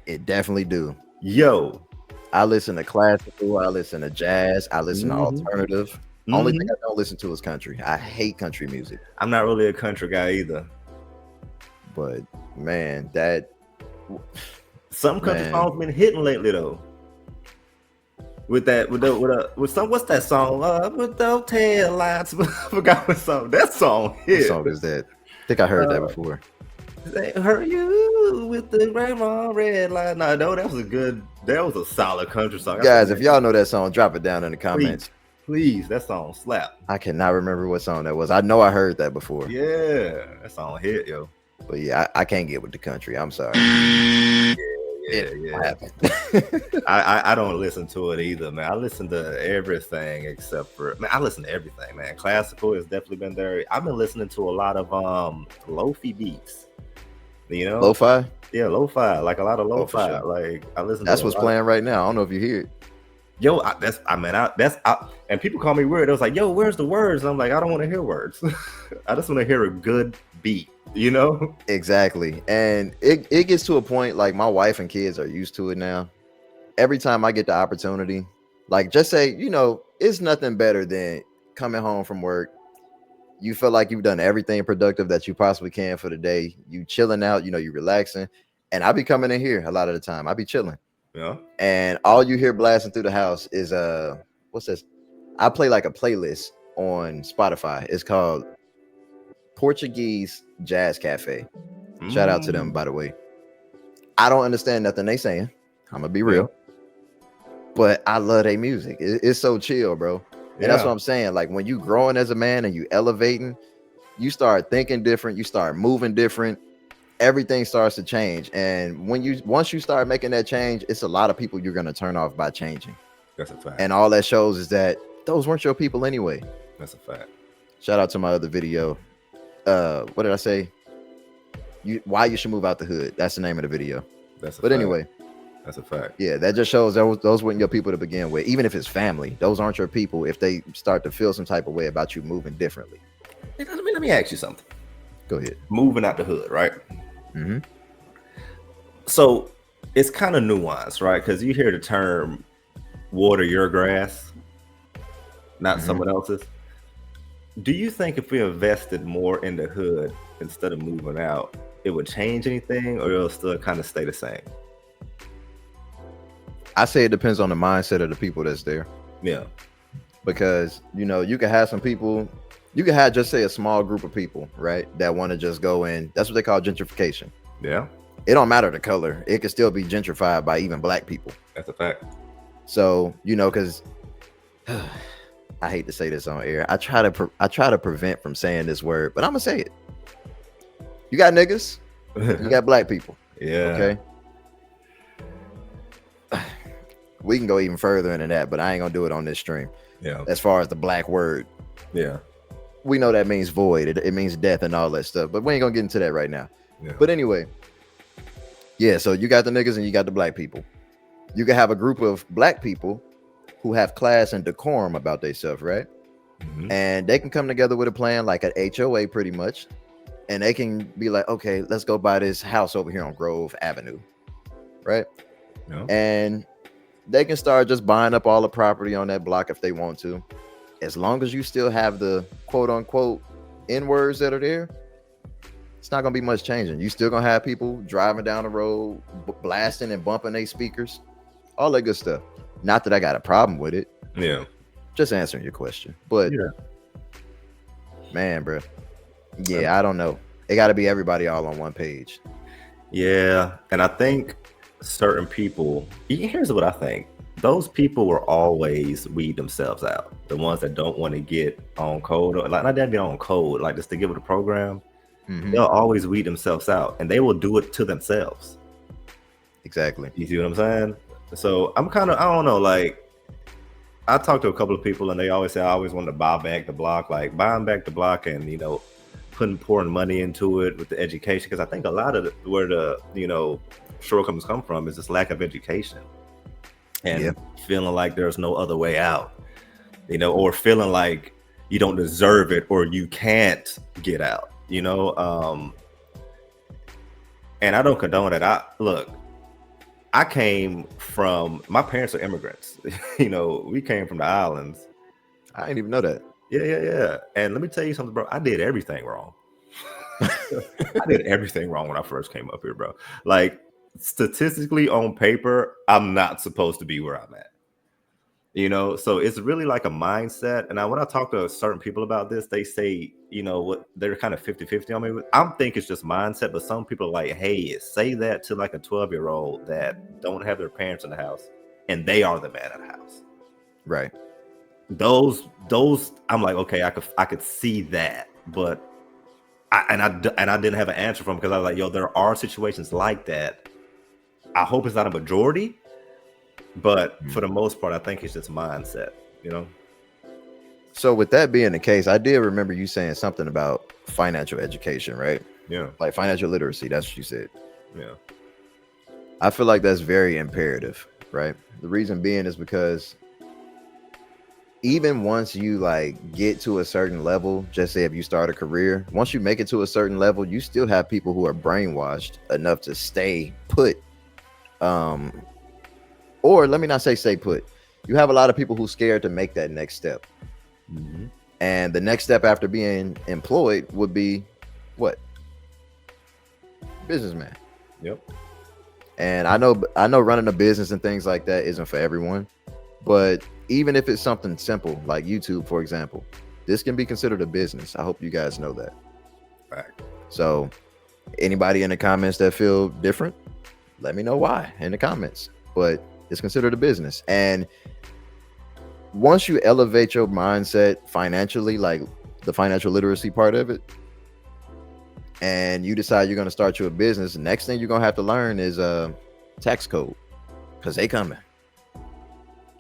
It definitely do. Yo. I listen to classical, I listen to jazz, I listen to alternative. Only thing I don't listen to is country. I hate country music. I'm not really a country guy either. But man, that some country songs been hitting lately though. What's that song? With those tail lights. I forgot what song. That song hit. What song is that? I think I heard that before. They hurt you with the red light. No, that was a solid country song. Guys, if y'all know that song, drop it down in the comments. Please, that song slap. I cannot remember what song that was. I know I heard that before. Yeah, that song hit, yo. But yeah, I can't get with the country. I'm sorry. Yeah. I don't listen to it either, man. I listen to everything except for, man, I listen to everything, man. Classical has definitely been there. I've been listening to a lot of lo-fi beats. You know, lo-fi? Yeah, lo-fi, like a lot of lo-fi. Sure. Like I listen. That's what's playing right now. I don't know if you hear it. Yo, and people call me weird. It was like, yo, where's the words? And I'm like, I don't want to hear words. I just want to hear a good beat, you know? Exactly. And it gets to a point, like my wife and kids are used to it now. Every time I get the opportunity, like just say, it's nothing better than coming home from work. You feel like you've done everything productive that you possibly can for the day. You chilling out, you relaxing. And I be coming in here a lot of the time. I be chilling. Yeah. And all you hear blasting through the house is what's this? I play like a playlist on Spotify. It's called Portuguese Jazz Cafe. Shout out to them, by the way. I don't understand nothing they saying. I'm gonna be real. But I love their music. It's so chill, bro. And that's what I'm saying. Like when you growing as a man and you elevating, you start thinking different, you start moving different. Everything starts to change, and once you start making that change, it's a lot of people you're going to turn off by changing. That's a fact. And all that shows is that those weren't your people anyway. That's a fact. Shout out to my other video. What did I say? Why you should move out the hood. That's the name of the video. Anyway, that's a fact. Yeah, that just shows those weren't your people to begin with. Even if it's family, those aren't your people. If they start to feel some type of way about you moving differently. Let me ask you something. Go ahead. Moving out the hood, right? So it's kind of nuanced, right? Because you hear the term water your grass, not someone else's. Do you think if we invested more in the hood instead of moving out, it would change anything, or it'll still kind of stay the same? I say it depends on the mindset of the people that's there. Yeah. Because, you can have some people, you can have just say a small group of people, right, that want to just go in. That's what they call gentrification. Yeah. It don't matter the color. It can still be gentrified by even black people. That's a fact. So, because I hate to say this on air. I try to prevent from saying this word, but I'm going to say it. You got niggas, you got black people. Yeah. Okay. We can go even further into that, but I ain't going to do it on this stream. Yeah. As far as the black word. Yeah. We know that means void. It means death and all that stuff, but we ain't gonna get into that right now. Yeah. But anyway, yeah, so you got the niggas and you got the black people. You can have a group of black people who have class and decorum about themselves, right? And they can come together with a plan like an HOA pretty much, and they can be like, okay, let's go buy this house over here on Grove Avenue, right? Yeah. And they can start just buying up all the property on that block if they want to. As long as you still have the quote unquote N-words that are there, it's not gonna be much changing. You still gonna have people driving down the road, blasting and bumping their speakers, all that good stuff. Not that I got a problem with it. Yeah. just answering your question. But Yeah. man, bro, yeah, I don't know. It got to be everybody all on one page. Yeah, and I think certain people. Here's what I think: those people will always weed themselves out. The ones that don't want to get on code, or like not that get on code, like just to give it a program. They'll always weed themselves out, and they will do it to themselves. Exactly. You see what I'm saying? So I'm kind of, I don't know, like I talked to a couple of people, and they always say I always wanted to buy back the block, like buying back the block, and pouring money into it with the education, because I think a lot of where the shortcomings come from is this lack of education and feeling like there's no other way out, or feeling like you don't deserve it or you can't get out, and I don't condone that. I came from, my parents are immigrants. We came from the islands. I didn't even know that. Yeah. And let me tell you something, bro. I did everything wrong. I did everything wrong when I first came up here, bro. Like, statistically on paper, I'm not supposed to be where I'm at. So it's really like a mindset. And when I talk to certain people about this, they say, what they're kind of 50-50 on me. I'm thinking it's just mindset, but some people are like, hey, say that to like a 12-year-old that don't have their parents in the house and they are the man of the house. Right. Those I'm like, okay, I could see that, but I didn't have an answer for them, because I was like, yo, there are situations like that. I hope it's not a majority, but for the most part, I think it's just mindset, So with that being the case, I did remember you saying something about financial education, right? Yeah. Like financial literacy. That's what you said. Yeah. I feel like that's very imperative, right? The reason being is because even once you like get to a certain level, just say if you start a career, once you make it to a certain level, you still have people who are brainwashed enough to stay put. Or let me not say stay put. You have a lot of people who are scared to make that next step. And the next step after being employed would be what? Businessman. Yep. And I know running a business and things like that isn't for everyone, but even if it's something simple like YouTube, for example, this can be considered a business. I hope you guys know that. Right. So anybody in the comments that feel different, let me know why in the comments. But it's considered a business. And once you elevate your mindset financially, like the financial literacy part of it, and you decide you're going to start your business, the next thing you're going to have to learn is tax code, because they coming.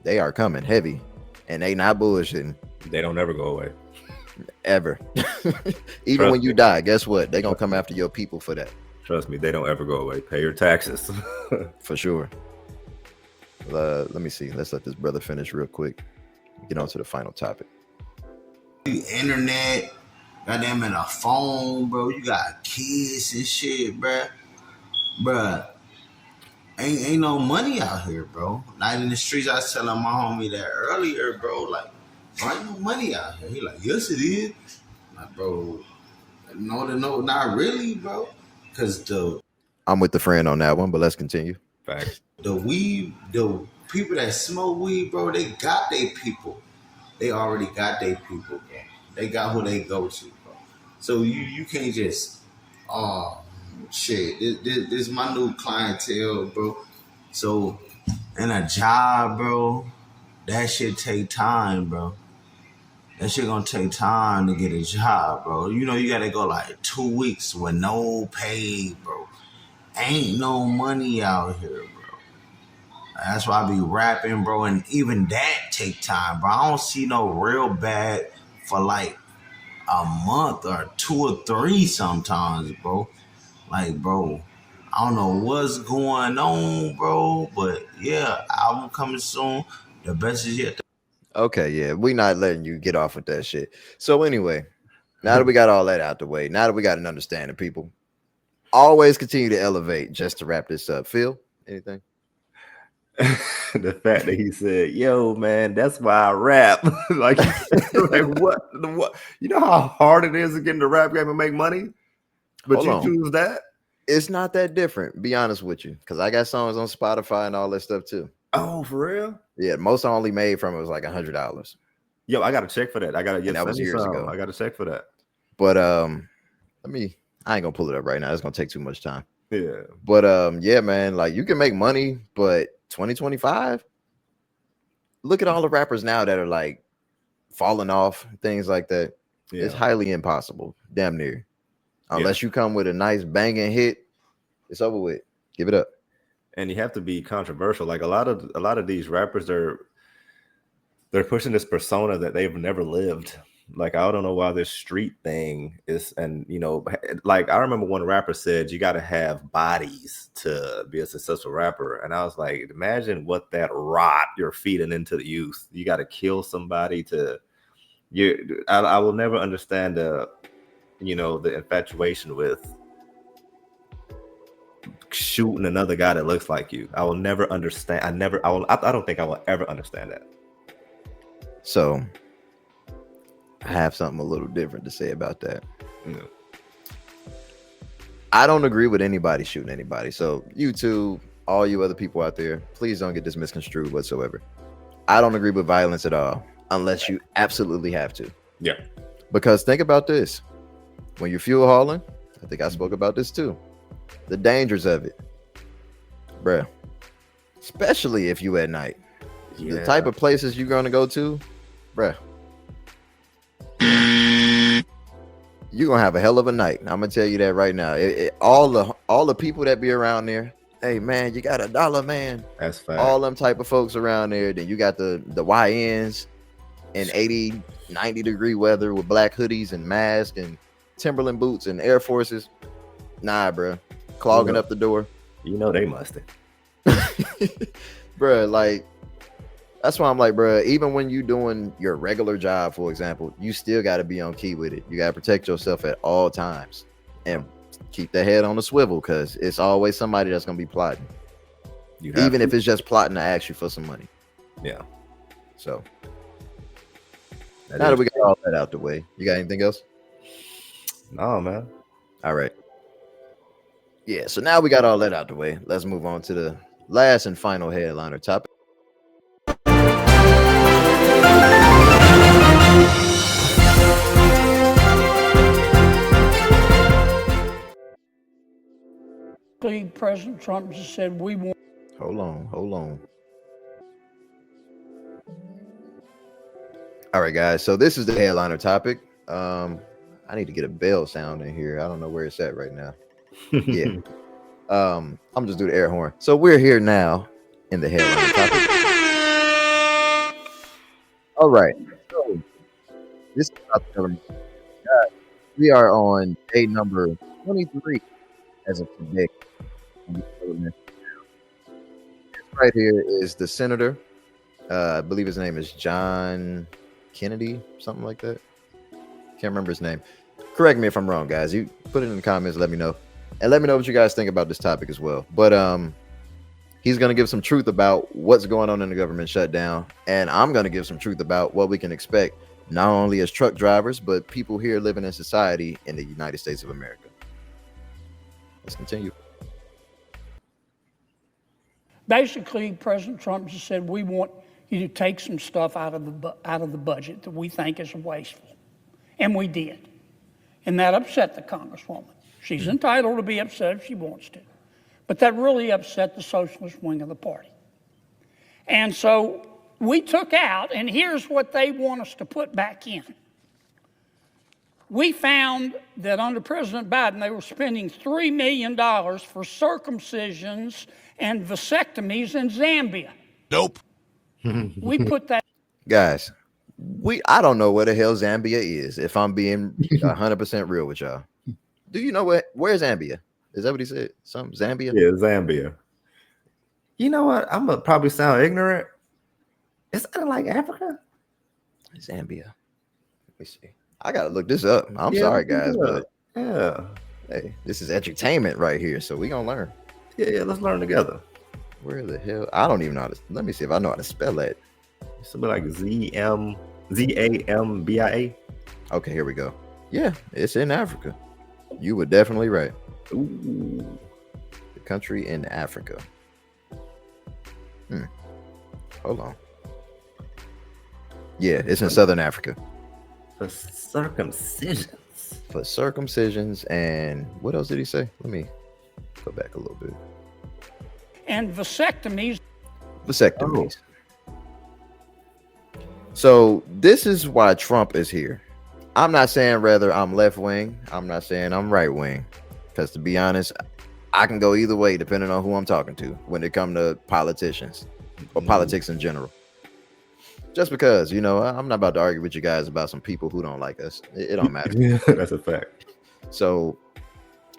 They are coming heavy, and they not bullshitting. They don't ever go away. Ever. Even Trust when you me. die, guess what? They're going to come after your people for that. Trust me, they don't ever go away. Pay your taxes. For sure. Let me see. Let's let this brother finish real quick. Get on to the final topic. Internet, goddamn, and a phone, bro. You got kids and shit, bruh. Ain't no money out here, bro. Night in the streets. I was telling my homie that earlier, bro. Like, ain't no money out here. He like, yes, it is. Like, bro, no, not really, bro. Cause I'm with the friend on that one, but let's continue. Facts. The people that smoke weed, bro, they got their people. They already got their people, bro. They got who they go to, bro. So you can't just, shit, this is my new clientele, bro. So, and a job, bro, that shit take time, bro. That shit gonna take time to get a job, bro. You gotta go like 2 weeks with no pay, bro. Ain't no money out here, bro. That's why I be rapping, bro, and even that take time, bro. I don't see no real bag for like a month or 2 or 3 sometimes, bro. Like, bro, I don't know what's going on, bro, but yeah, album coming soon. The best is yet to. Okay, yeah, we not letting you get off with that shit. So anyway, now that we got all that out the way, now that we got an understanding, people, always continue to elevate. Just to wrap this up, Phil, anything? The fact that he said, yo, man, that's why I rap. like what? You know how hard it is to get in the rap game and make money? But Hold on. choose that? It's not that different, be honest with you, because I got songs on Spotify and all that stuff too. Oh, for real? Yeah, most I only made from it was like $100. Yo, I gotta check for that. I gotta And that was years ago. I gotta check for that. But I ain't gonna pull it up right now. It's gonna take too much time. Yeah. But yeah, man, like you can make money, but 2025, look at all the rappers now that are like falling off, things like that. Yeah. It's highly impossible, damn near. Unless you come with a nice banging hit, it's over with. Give it up. And you have to be controversial. Like a lot of these rappers, they're pushing this persona that they've never lived. Like, I don't know why this street thing is, and you know, like I remember one rapper said you got to have bodies to be a successful rapper, and I was like, imagine what that rot you're feeding into the youth. You got to kill somebody to you. I will never understand the infatuation with shooting another guy that looks like you. I will never understand. I don't think I will ever understand that. So I have something a little different to say about that. Yeah. I don't agree with anybody shooting anybody. So YouTube, all you other people out there, please don't get this misconstrued whatsoever. I don't agree with violence at all, unless you absolutely have to. Yeah. Because think about this. When you're fuel hauling, I think I spoke about this too. The dangers of it. Bruh. Especially if you at night. Yeah. The type of places you're going to go to, bruh. You're gonna have a hell of a night. I'm gonna tell you that right now. All the people that be around there, hey man, you got $1, man. That's fact. All them type of folks around there. Then you got the YNs in 80, 90 degree weather with black hoodies and masks and Timberland boots and Air Forces. Nah, bro, clogging up the door. You know they must have. Bro, like that's why I'm like, bro, even when you doing your regular job, for example, you still got to be on key with it. You got to protect yourself at all times and keep the head on the swivel, because it's always somebody that's going to be plotting. Even if it's just plotting to ask you for some money. Yeah. So now that we got all that out the way, you got anything else? No, man. All right. Yeah, so now we got all that out the way. Let's move on to the last and final headliner topic. President Trump just said we want. Hold on. All right, guys. So this is the headliner topic. I need to get a bell sound in here. I don't know where it's at right now. Yeah. I'm just do the air horn. So we're here now in the headliner topic. All right. So this is about the government. We are on day number 23 as of today. This right here is the senator. I believe his name is John Kennedy, something like that. Can't remember his name. Correct me if I'm wrong, guys. You put it in the comments. Let me know, and let me know what you guys think about this topic as well. But he's gonna give some truth about what's going on in the government shutdown, and I'm gonna give some truth about what we can expect, not only as truck drivers, but people here living in society in the United States of America. Let's continue. Basically, President Trump just said we want you to take some stuff out of the budget that we think is wasteful, and we did, and that upset the Congresswoman. She's entitled to be upset if she wants to, but that really upset the socialist wing of the party. And so we took out, and here's what they want us to put back in. We found that under President Biden, they were spending $3 million for circumcisions and vasectomies in Zambia. Nope. We put that. Guys, I don't know where the hell Zambia is, if I'm being 100% real with y'all. Do you know where's Zambia? Is that what he said? Something Zambia? Yeah, Zambia. You know what? I'm gonna probably sound ignorant. Is that like Africa? Zambia. Let me see. I gotta look this up. I'm sorry, guys, but hey, this is edutainment right here, so we gonna learn. Yeah, let's learn together. Where the hell? I don't even know how to. Let me see if I know how to spell that. Something like Zambia. Okay, here we go. Yeah, it's in Africa. You were definitely right. Ooh. The country in Africa. Hold on. Yeah, it's in Southern Africa. For circumcisions. For circumcisions, and what else did he say? Let me go back a little bit. And vasectomies. Vasectomies. So this is why Trump is here. I'm not saying whether I'm left wing. I'm not saying I'm right wing. Because to be honest, I can go either way depending on who I'm talking to when it comes to politicians or politics in general. Just because, you know, I'm not about to argue with you guys about some people who don't like us. It don't matter. Yeah, that's a fact. So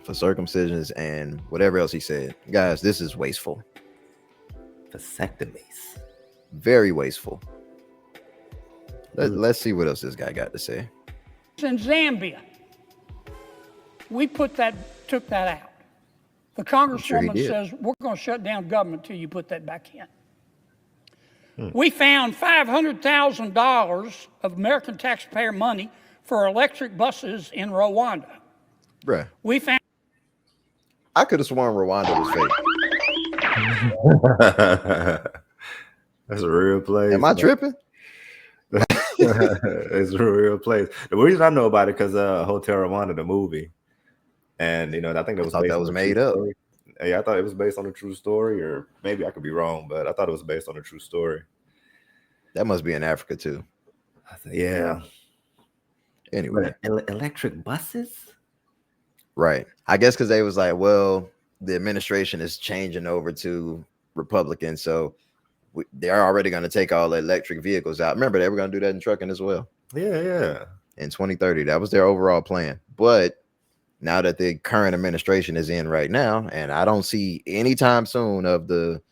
for circumcisions and whatever else he said, guys, this is wasteful. Vasectomies. Very wasteful. Let's see what else this guy got to say. In Zambia, we took that out. The congresswoman says we're going to shut down government till you put that back in. We found $500,000 of American taxpayer money for electric buses in Rwanda. Bruh. We found. I could have sworn Rwanda was fake. That's a real place. Am I tripping? It's a real place. The reason I know about it because Hotel Rwanda, the movie, and you know, I think that was made up. Story. Yeah, I thought it was based on a true story, or maybe I could be wrong, but I thought it was based on a true story. That must be in Africa too. Yeah. Anyway, electric buses, right? I guess because they was like, well, the administration is changing over to Republican, so they're already going to take all the electric vehicles out. Remember, they were going to do that in trucking as well. Yeah. In 2030, that was their overall plan. But now that the current administration is in right now, and I don't see anytime soon of the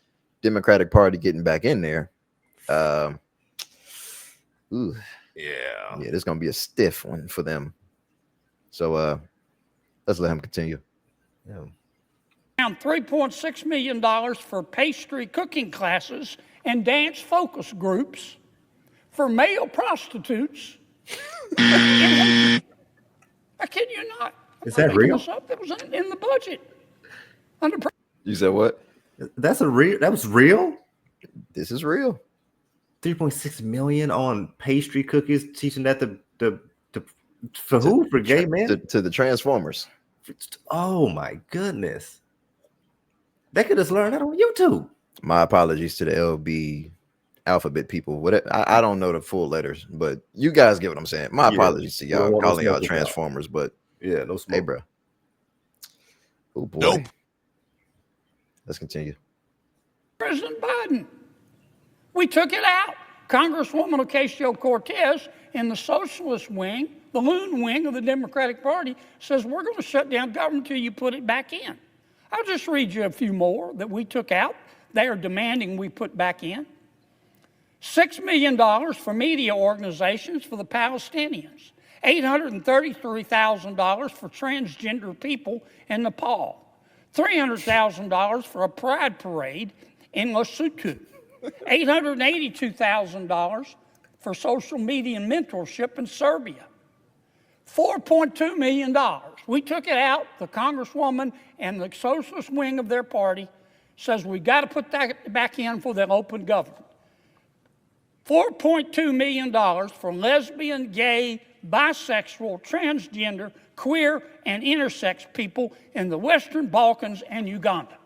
Democratic Party getting back in there. Yeah, this is gonna be a stiff one for them. So let's let him continue. Yeah. Around $3.6 million for pastry cooking classes and dance focus groups for male prostitutes. I kid you not. Is that real? That was in the budget. You said what? That was real? This is real. 3.6 million on pastry cookies, teaching that for who? For gay men? To the Transformers. Oh my goodness. They could just learn that on YouTube. My apologies to the LB alphabet people. I don't know the full letters, but you guys get what I'm saying. My apologies to y'all calling y'all Transformers, but yeah, no smoke. Hey, bro. Oh boy. Nope. Let's continue. President Biden. We took it out. Congresswoman Ocasio-Cortez in the socialist wing, the loon wing of the Democratic Party, says we're going to shut down government until you put it back in. I'll just read you a few more that we took out. They are demanding we put back in. $6 million for media organizations for the Palestinians. $833,000 for transgender people in Nepal. $300,000 for a pride parade in Lesotho. $882,000 for social media mentorship in Serbia. $4.2 million. We took it out. The congresswoman and the socialist wing of their party says we got to put that back in for the open government. $4.2 million for lesbian, gay, bisexual, transgender, queer, and intersex people in the Western Balkans and Uganda.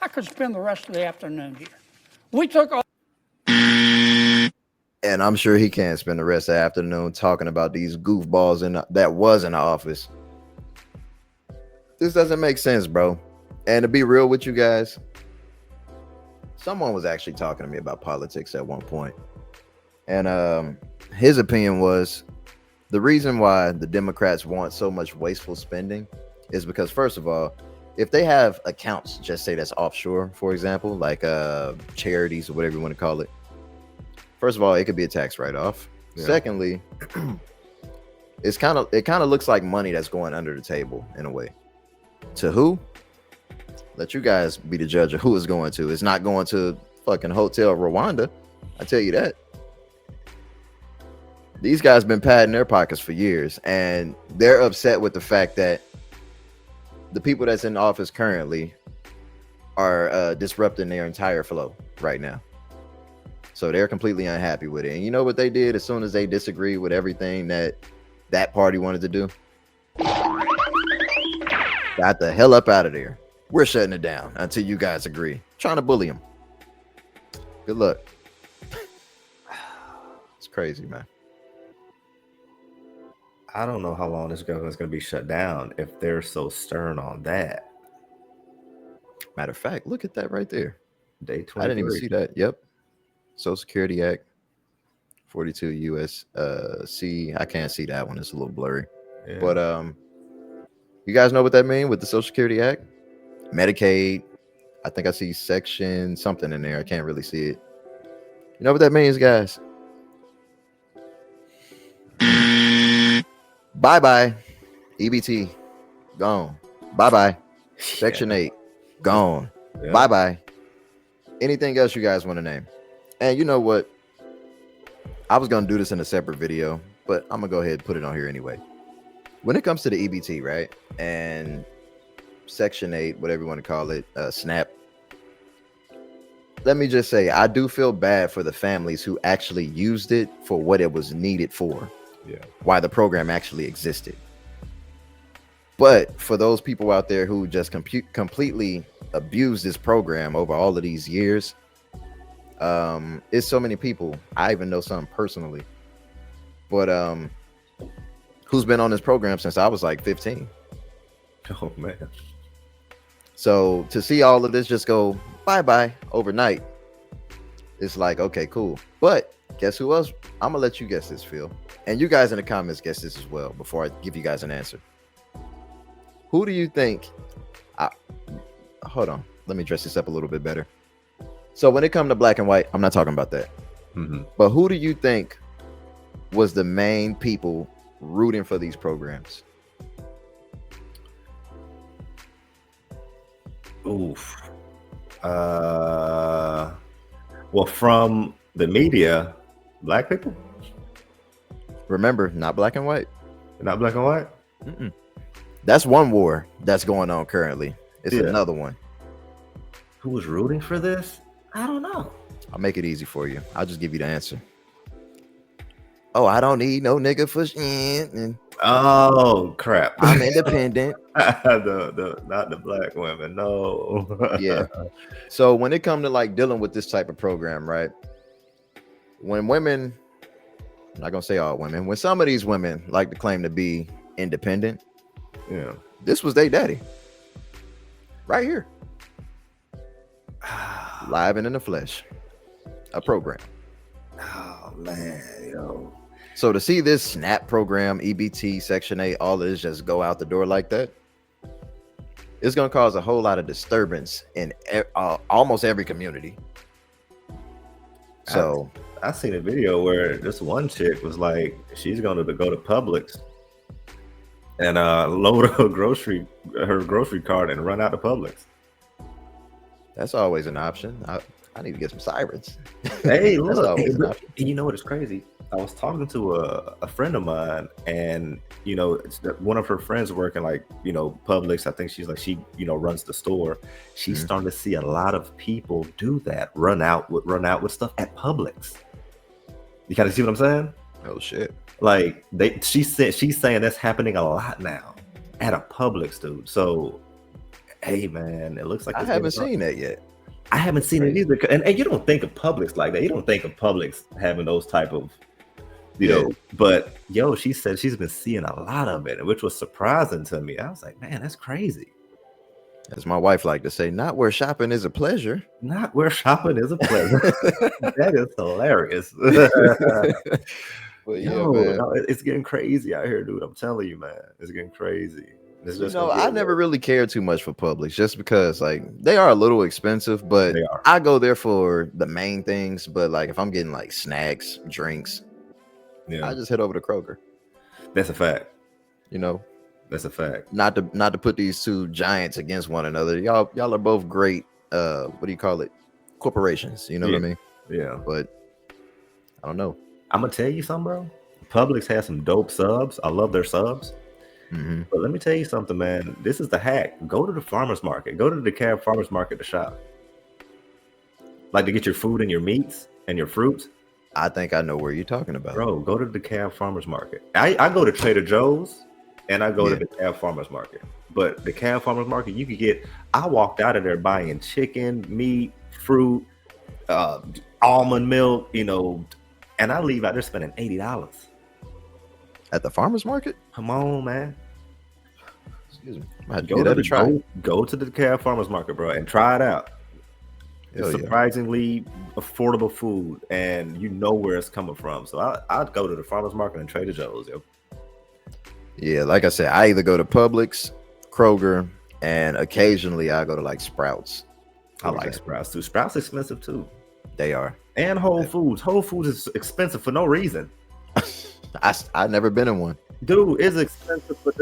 I could spend the rest of the afternoon here. We took all. And I'm sure he can't spend the rest of the afternoon talking about these goofballs that was in the office. This doesn't make sense, bro. And to be real with you guys, someone was actually talking to me about politics at one point. And his opinion was the reason why the Democrats want so much wasteful spending is because, first of all, if they have accounts, just say that's offshore, for example, like charities or whatever you want to call it. First of all, it could be a tax write-off. Yeah. Secondly, it kind of looks like money that's going under the table in a way. To who? Let you guys be the judge of who it's going to. It's not going to fucking Hotel Rwanda. I tell you that. These guys been padding their pockets for years, and they're upset with the fact that the people that's in office currently are disrupting their entire flow right now. So they're completely unhappy with it. And you know what they did as soon as they disagreed with everything that party wanted to do? Got the hell up out of there. We're shutting it down until you guys agree. Trying to bully them. Good luck. It's crazy, man. I don't know how long this government's going to be shut down if they're so stern on that. Matter of fact, look at that right there. Day 23. I didn't even see that. Yep. Social Security Act 42 US C. I can't see that one. It's a little blurry. Yeah. But you guys know what that means with the Social Security Act? Medicaid. I think I see section something in there. I can't really see it. You know what that means, guys? Bye-bye. EBT. Gone. Bye-bye. Section 8. Gone. Yeah. Bye-bye. Anything else you guys want to name? And you know what? I was going to do this in a separate video, but I'm going to go ahead and put it on here anyway. When it comes to the EBT, right? And Section 8, whatever you want to call it, SNAP. Let me just say, I do feel bad for the families who actually used it for what it was needed for. Yeah. Why the program actually existed. But for those people out there who just completely abused this program over all of these years, it's so many people. I even know some personally, but who's been on this program since I was like 15. Oh man. So to see all of this just go bye-bye overnight, it's like, okay, cool. But guess who else? I'm gonna let you guess this, Phil. And you guys in the comments guess this as well before I give you guys an answer. Who do you think? Hold on. Let me dress this up a little bit better. So when it comes to black and white, I'm not talking about that. Mm-hmm. But who do you think was the main people rooting for these programs? Oof. Well, from the media, black people. Remember, not black and white. Not black and white. Mm-mm. That's one war that's going on currently. It's another one. Who was rooting for this? I don't know. I'll make it easy for you. I'll just give you the answer. Oh, I don't need no nigga for shit. And oh crap! I'm independent. Not the black women. No. Yeah. So when it comes to like dealing with this type of program, right? When women, I'm not gonna say all women, when some of these women like to claim to be independent, yeah, this was their daddy, right here, live and in the flesh, a program. Oh man, yo. So to see this SNAP program, EBT, Section 8, all of this just go out the door like that, it's going to cause a whole lot of disturbance in almost every community. So I seen a video where this one chick was like, she's going to go to Publix and load her grocery cart and run out to Publix. That's always an option. I need to get some sirens. Hey, That's look, always an option. you know what is crazy? I was talking to a friend of mine, and you know, one of her friends working like, you know, Publix. I think she's like, she, you know, runs the store. She's starting to see a lot of people do that, run out with stuff at Publix. You kind of see what I'm saying? Oh shit! Like she's saying that's happening a lot now at a Publix, dude. So, hey man, it looks like I haven't seen that yet. I haven't seen it either. And you don't think of Publix like that. You don't think of Publix having those type of, you know, but yo, she said she's been seeing a lot of it, which was surprising to me. I was like, man, that's crazy. As my wife like to say, not where shopping is a pleasure. Not where shopping is a pleasure. That is hilarious. But yo, man. no, it's getting crazy out here, dude. I'm telling you, man, it's getting crazy. It's just, you know, I never really cared too much for Publix just because like they are a little expensive, but I go there for the main things. But like if I'm getting like snacks, drinks, I just head over to Kroger. That's a fact. You know, that's a fact. Not to put these two giants against one another. Y'all are both great. What do you call it? Corporations. You know what I mean? Yeah. But I don't know. I'm gonna tell you something, bro. Publix has some dope subs. I love their subs. Mm-hmm. But let me tell you something, man. This is the hack. Go to the farmer's market. Go to the DeKalb farmer's market to shop. Like to get your food and your meats and your fruits. I think I know where you're talking about. Bro, go to the DeKalb Farmers Market. I go to Trader Joe's and I go to the DeKalb Farmers Market. But the DeKalb Farmers Market, you could get, I walked out of there buying chicken, meat, fruit, almond milk, you know, and I leave out there spending $80. At the farmer's market? Come on, man. Excuse me. Go to the DeKalb Farmers Market, bro, and try it out. It's surprisingly affordable food, and you know where it's coming from. So I'd go to the farmers market and Trader Joe's. Yo. Yeah, like I said, I either go to Publix, Kroger, and occasionally I go to like Sprouts. I like Sprouts too. Sprouts expensive too. They are. And Whole Foods. Whole Foods is expensive for no reason. I've never been in one. Dude, it's expensive, but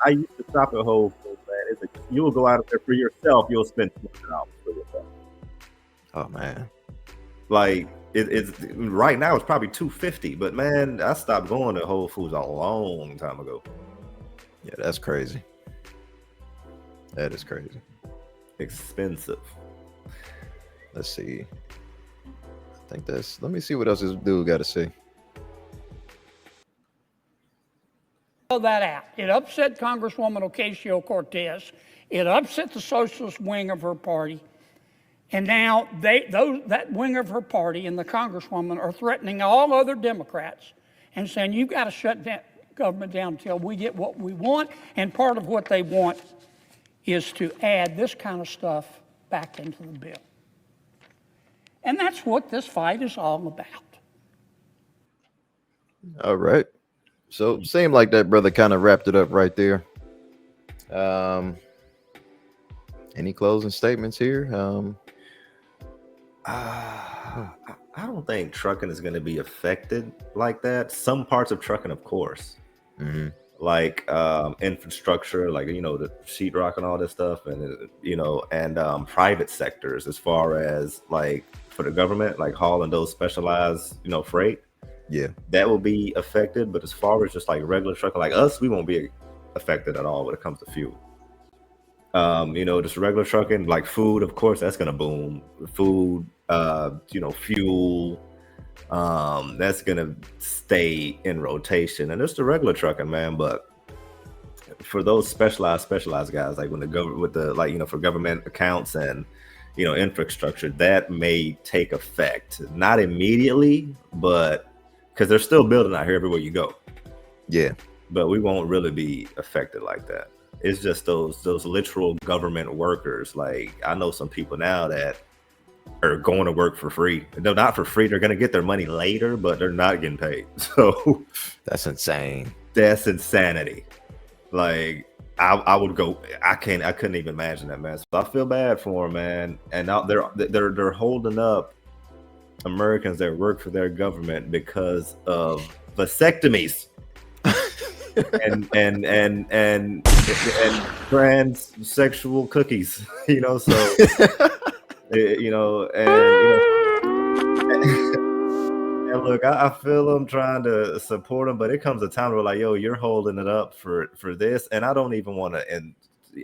I used to shop at Whole Foods, man. You'll go out there for yourself. You'll spend $200 for yourself. Oh man, like it's right now it's probably $250, but man, I stopped going to Whole Foods a long time ago. Yeah, that's crazy. That is crazy. Expensive. Let's see. I think let me see what else this dude got to say. That out. It upset Congresswoman Ocasio-Cortez. It upset the socialist wing of her party. And now that wing of her party and the Congresswoman are threatening all other Democrats and saying, you've got to shut that government down until we get what we want. And part of what they want is to add this kind of stuff back into the bill. And that's what this fight is all about. All right. So it seemed like that brother kind of wrapped it up right there. Any closing statements here? I don't think trucking is going to be affected like that. Some parts of trucking, of course, like infrastructure, like, you know, the sheetrock and all this stuff, and and private sectors, as far as like for the government, like hauling those specialized, you know, freight. Yeah, that will be affected. But as far as just like regular trucking, like us, we won't be affected at all when it comes to fuel. You know, just regular trucking, like food, of course, that's gonna boom. Food, you know, fuel, that's gonna stay in rotation, and it's the regular trucking, man. But for those specialized guys, like when the government with the, like, you know, for government accounts and, you know, infrastructure, that may take effect, not immediately, but because they're still building out here everywhere you go. Yeah, but we won't really be affected like that. It's just those literal government workers. Like, I know some people now that are going to work for free. They're not for free. They're going to get their money later, but they're not getting paid. So that's insane. That's insanity. Like, I would go. I couldn't even imagine that, man. So I feel bad for them, man. And now they're holding up Americans that work for their government because of vasectomies. and transsexual cookies, you know, so you know, and look, I feel them trying to support them, but it comes a time where, like, yo, you're holding it up for this, and I don't even want to, and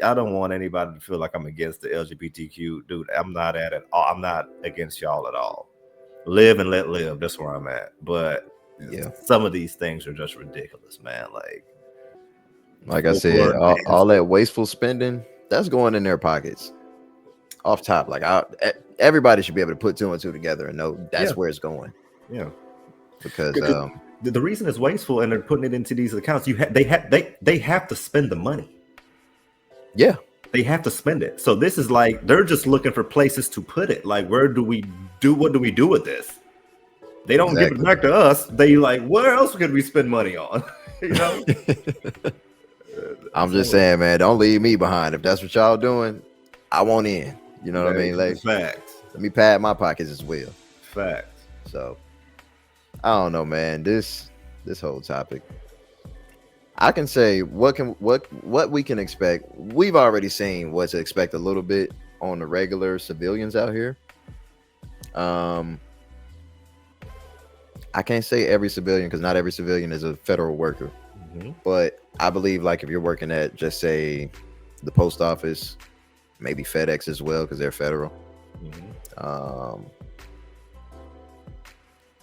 I don't want anybody to feel like I'm against the LGBTQ, dude. I'm not at it. I'm not against y'all at all. Live and let live. That's where I'm at. But yeah, some of these things are just ridiculous, man. Like I said, all that wasteful spending, that's going in their pockets off top. Like, everybody should be able to put 2 and 2 together and know that's where it's going. Yeah, because the reason it's wasteful and they're putting it into these accounts, they have to spend the money. Yeah, they have to spend it. So this is like, they're just looking for places to put it. Like, what do we do with this? They don't give it back to us. They like, where else could we spend money on? You know. I'm just saying, man, don't leave me behind. If that's what y'all doing, I want in. You know what I mean? Like, facts. Let me pad my pockets as well. Facts. So I don't know, man. This whole topic, I can say what we can expect. We've already seen what to expect a little bit on the regular civilians out here. I can't say every civilian, because not every civilian is a federal worker. But I believe, like, if you're working at, just say, the post office, maybe FedEx as well, because they're federal.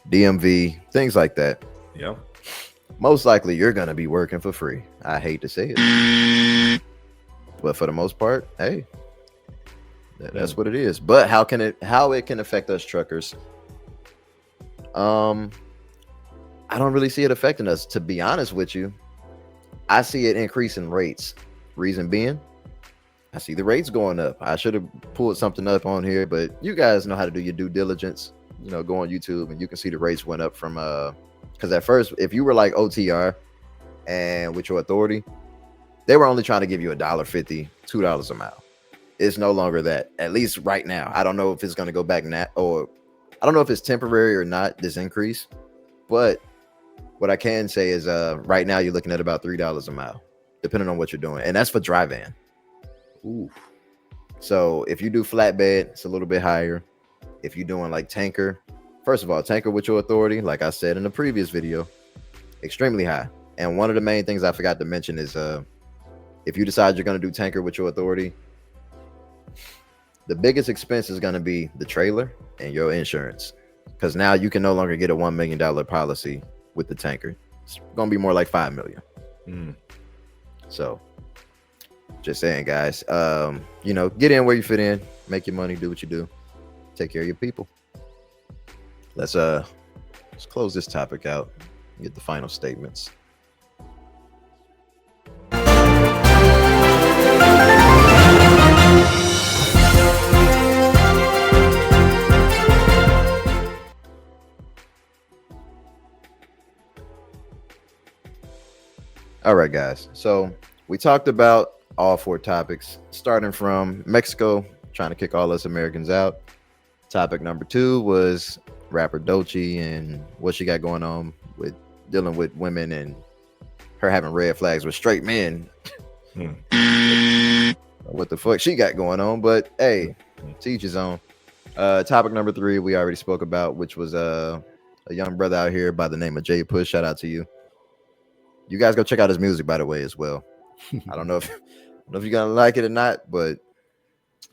DMV, things like that. Yeah. Most likely you're going to be working for free. I hate to say it. But for the most part, hey, that's what it is. But how it can affect us truckers? I don't really see it affecting us, to be honest with you. I see it increasing rates. Reason being, I see the rates going up. I should have pulled something up on here, but you guys know how to do your due diligence. You know, go on YouTube and you can see the rates went up from because at first, if you were like OTR and with your authority, they were only trying to give you $1.50, $2 a mile. It's no longer that, at least right now. I don't know if it's going to go back now, or I don't know if it's temporary or not, this increase. But what I can say is right now you're looking at about $3 a mile, depending on what you're doing. And that's for dry van. Ooh. So if you do flatbed, it's a little bit higher. If you're doing like tanker, first of all, tanker with your authority, like I said in the previous video, extremely high. And one of the main things I forgot to mention is if you decide you're going to do tanker with your authority, the biggest expense is going to be the trailer and your insurance, because now you can no longer get a $1 million policy with the tanker. It's going to be more like $5 million. So just saying, guys, you know, get in where you fit in, make your money, do what you do, take care of your people. Let's close this topic out and get the final statements. All right, guys. So we talked about all 4 topics, starting from Mexico, trying to kick all us Americans out. Topic number 2 was rapper Doechii and what she got going on with dealing with women and her having red flags with straight men. What the fuck she got going on? But hey, to each his own. Topic number 3 we already spoke about, which was a young brother out here by the name of Jay Push. Shout out to you. You guys go check out his music, by the way, as well. I don't know if you're gonna like it or not, but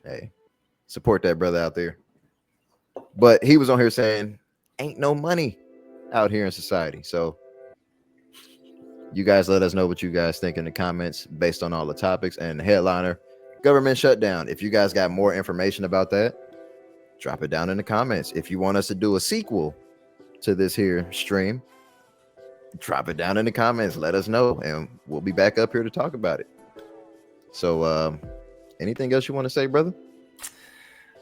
hey, support that brother out there. But he was on here saying, ain't no money out here in society. So you guys let us know what you guys think in the comments based on all the topics. And the headliner, government shutdown. If you guys got more information about that, drop it down in the comments. If you want us to do a sequel to this here stream, drop it down in the comments. Let us know, and we'll be back up here to talk about it. So anything else you want to say, brother?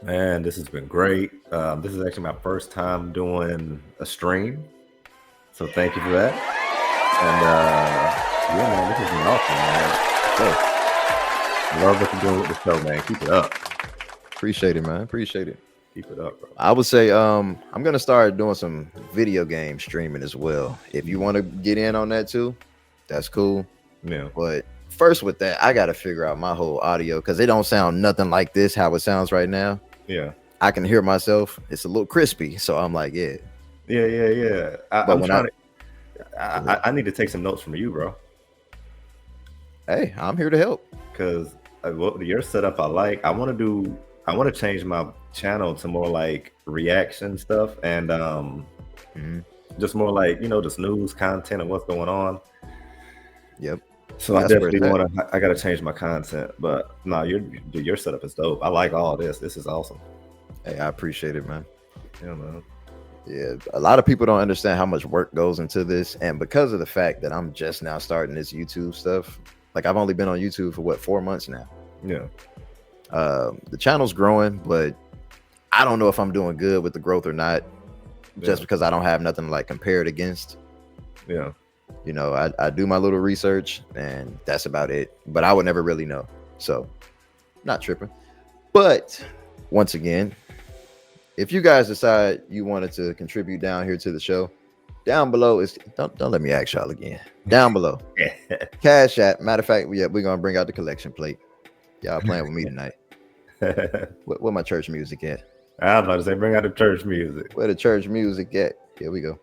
Man, this has been great. This is actually my first time doing a stream, so thank you for that. And yeah, man, this has been awesome, man. So, love what you're doing with the show, man. Keep it up. Appreciate it, man. Appreciate it. Keep it up, bro. I would say I'm gonna start doing some video game streaming as well. If you want to get in on that too, that's cool. Yeah. But first with that, I gotta figure out my whole audio, because it don't sound nothing like this how it sounds right now. Yeah. I can hear myself. It's a little crispy, so I'm like, yeah. I need to take some notes from you, bro. Hey, I'm here to help. Because your setup I like. I want to change my channel to more like reaction stuff and just more like, you know, just news content and what's going on. Yep. So I definitely I gotta change my content. But no, your setup is dope. I like all this. This is awesome. Hey, I appreciate it, man. Yeah, man. Yeah, a lot of people don't understand how much work goes into this, and because of the fact that I'm just now starting this YouTube stuff, like I've only been on YouTube for 4 months now. Yeah. The channel's growing, but I don't know if I'm doing good with the growth or not, just because I don't have nothing to like compare it against. Yeah. You know, I do my little research and that's about it, but I would never really know. So not tripping. But once again, if you guys decide you wanted to contribute down here to the show, down below is don't let me ask y'all again. Down below. Cash App. Matter of fact, we're gonna bring out the collection plate. Y'all playing with me tonight. Where my church music at? I was about to say, bring out the church music. Where the church music at? Here we go.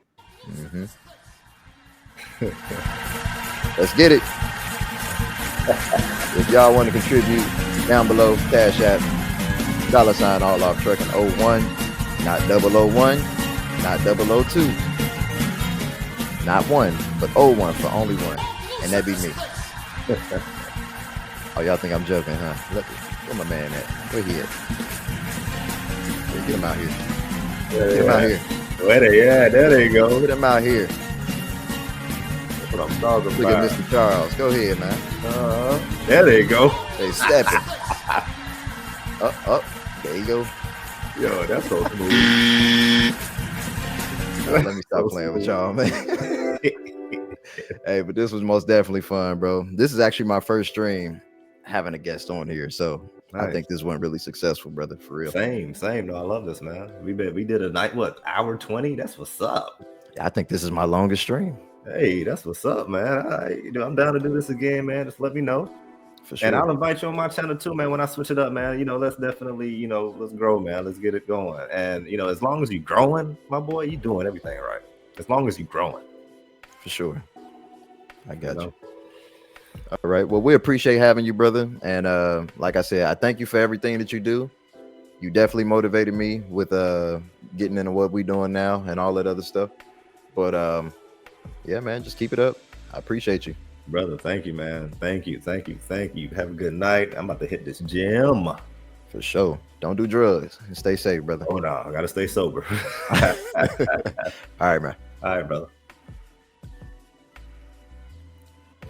Let's get it. If y'all want to contribute, down below, Cash App, $sign all off trucking 01, not 001. Not 002. Not 1, but 01 for only 1. And that'd be me. Oh, y'all think I'm joking, huh? Look, where my man at? Where he at? Yeah, get him out here. Get him out here. There they go. Get him out here. That's what I'm talking Look about. at Mr. Charles. Go ahead, man. There they go. They stepping. Up. There you go. Yo, that's so smooth. Let me stop playing with y'all, man. Hey, but this was most definitely fun, bro. This is actually my first stream having a guest on here, so Nice. I think this went really successful, brother, for real. Same. No, I love this, man. We did a night, hour 20? That's what's up. I think this is my longest stream. Hey, that's what's up, man. I'm down to do this again, man. Just let me know. For sure. And I'll invite you on my channel too, man. When I switch it up, man, let's definitely, let's grow, man. Let's get it going. And as long as you're growing, my boy, you're doing everything right. As long as you're growing. For sure. I got you. All right. Well, we appreciate having you, brother. And like I said, I thank you for everything that you do. You definitely motivated me with getting into what we're doing now and all that other stuff. But yeah, man, just keep it up. I appreciate you. Brother, thank you, man. Thank you. Have a good night. I'm about to hit this gym. For sure. Don't do drugs and stay safe, brother. Oh, no. I got to stay sober. All right, man. All right, brother.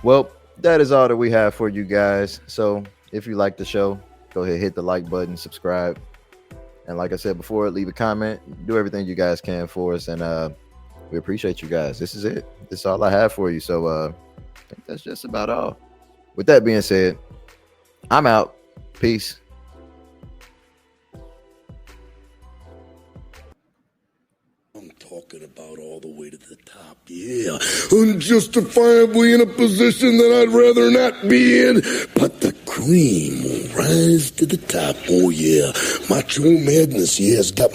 Well, that is all that we have for you guys. So if you like the show, go ahead, hit the like button, subscribe. And like I said before, leave a comment. Do everything you guys can for us. And we appreciate you guys. This is it. This is all I have for you. So I think that's just about all. With that being said, I'm out. Peace. I'm talking about all the way to the top, yeah. Unjustifiably in a position that I'd rather not be in, but the cream will rise to the top, oh yeah. Macho Madness, yeah, has got